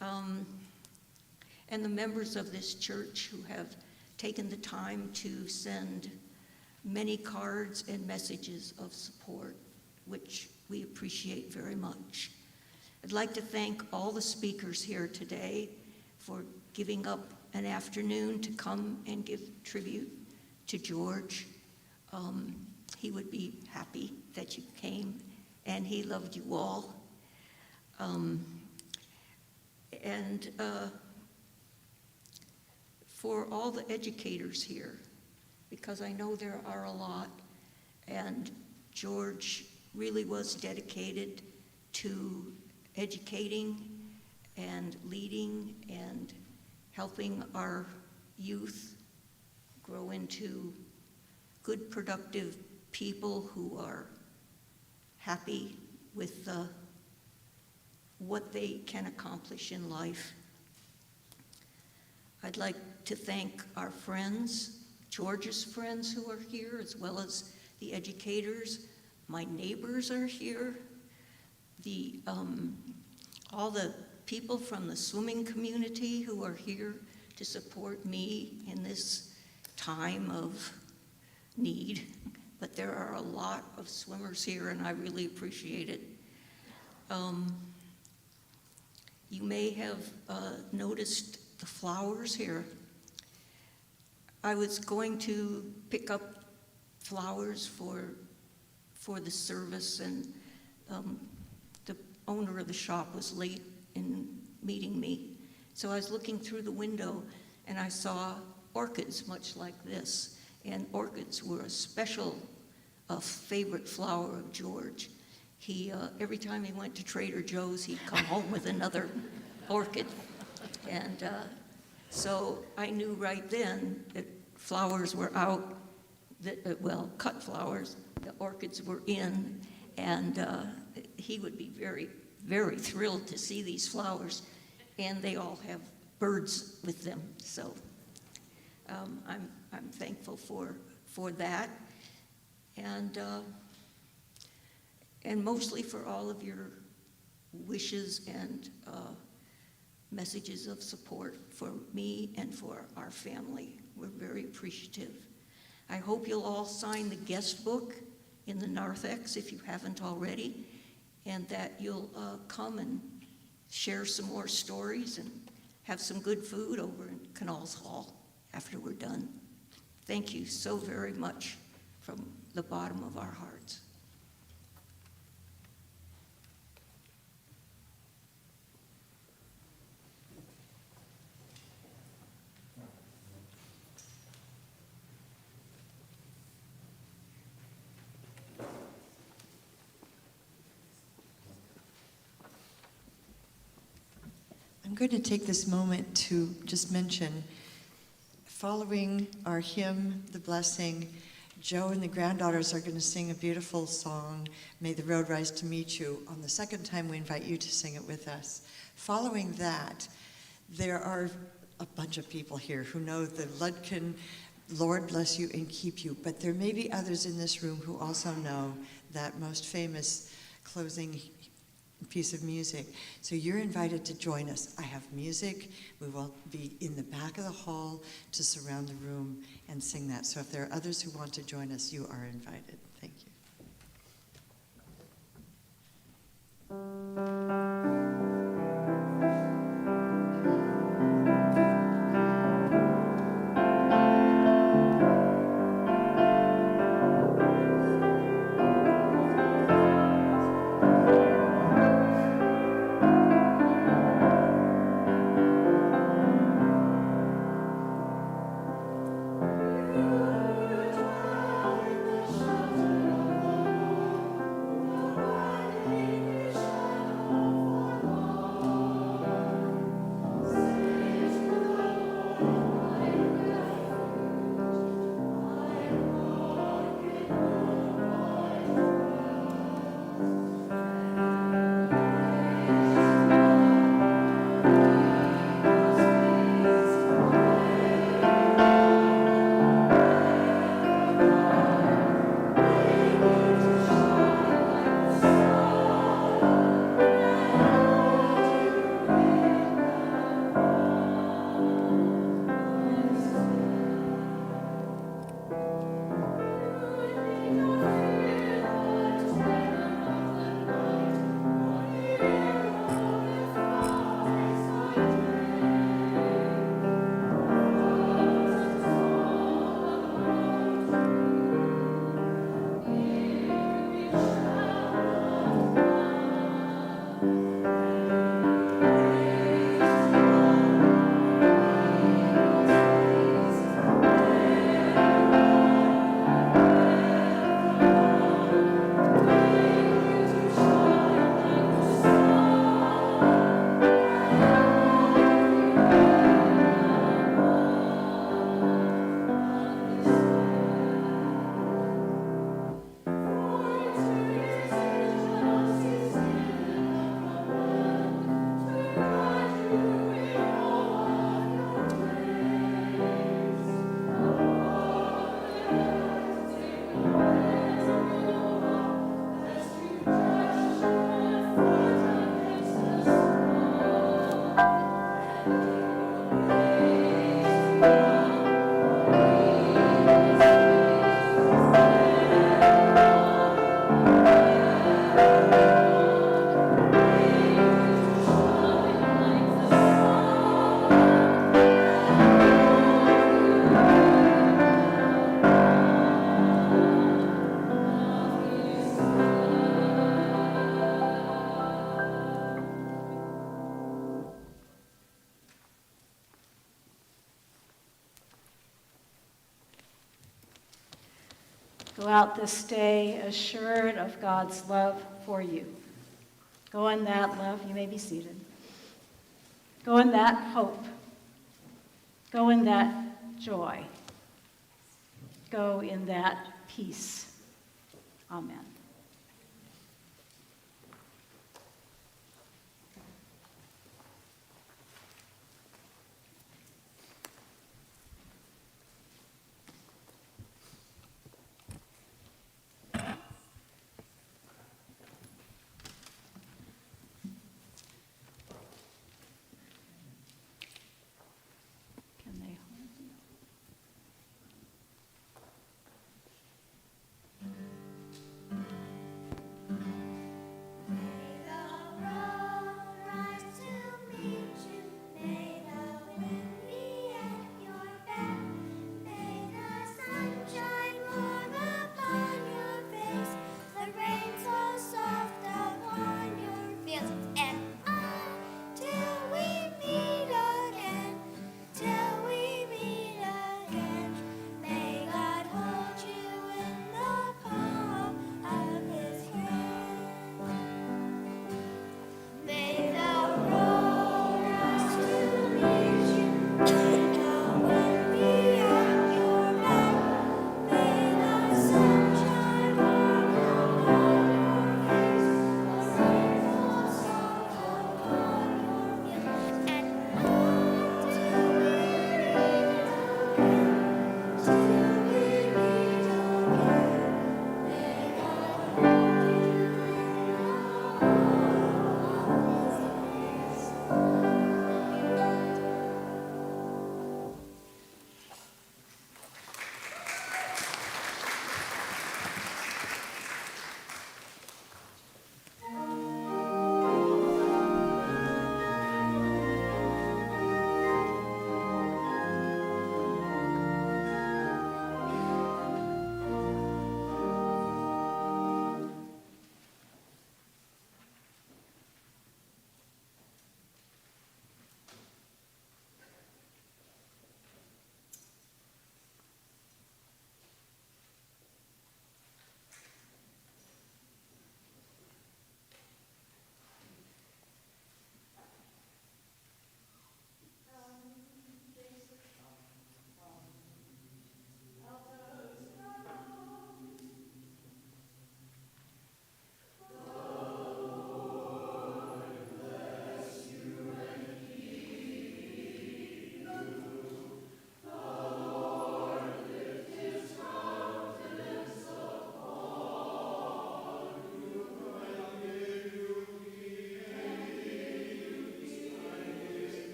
And the members of this church who have taken the time to send many cards and messages of support, which we appreciate very much. I'd like to thank all the speakers here today for giving up an afternoon to come and give tribute to George. He would be happy that you came, and he loved you all. For all the educators here, because I know there are a lot, and George really was dedicated to educating and leading and helping our youth grow into good, productive people who are happy with what they can accomplish in life. I'd like to thank our friends, George's friends who are here, as well as the educators. My neighbors are here. All the people from the swimming community who are here to support me in this time of need. But there are a lot of swimmers here, and I really appreciate it. You may have noticed the flowers here. I was going to pick up flowers for the service, and the owner of the shop was late in meeting me. So I was looking through the window, and I saw orchids much like this. And orchids were a special favorite flower of George. He, every time he went to Trader Joe's, he'd come home with another orchid. And so I knew right then that flowers were out, cut flowers, the orchids were in, and he would be very, very thrilled to see these flowers. And they all have birds with them, so I'm thankful for that. And mostly for all of your wishes and messages of support for me and for our family. We're very appreciative. I hope you'll all sign the guest book in the narthex if you haven't already, and that you'll come and share some more stories and have some good food over in Canals Hall after we're done. Thank you so very much from the bottom of our hearts. I'm going to take this moment to just mention, following our hymn, The Blessing, Joe and the granddaughters are going to sing a beautiful song, May the Road Rise to Meet You. On the second time, we invite you to sing it with us. Following that, there are a bunch of people here who know the Ludkin, Lord bless you and keep you, but there may be others in this room who also know that most famous closing piece of music. So you're invited to join us. I have music. We will be in the back of the hall to surround the room and sing that. So if there are others who want to join us, you are invited. Thank you. Go out this day assured of God's love for you. Go in that love. You may be seated. Go in that hope. Go in that joy. Go in that peace. Amen.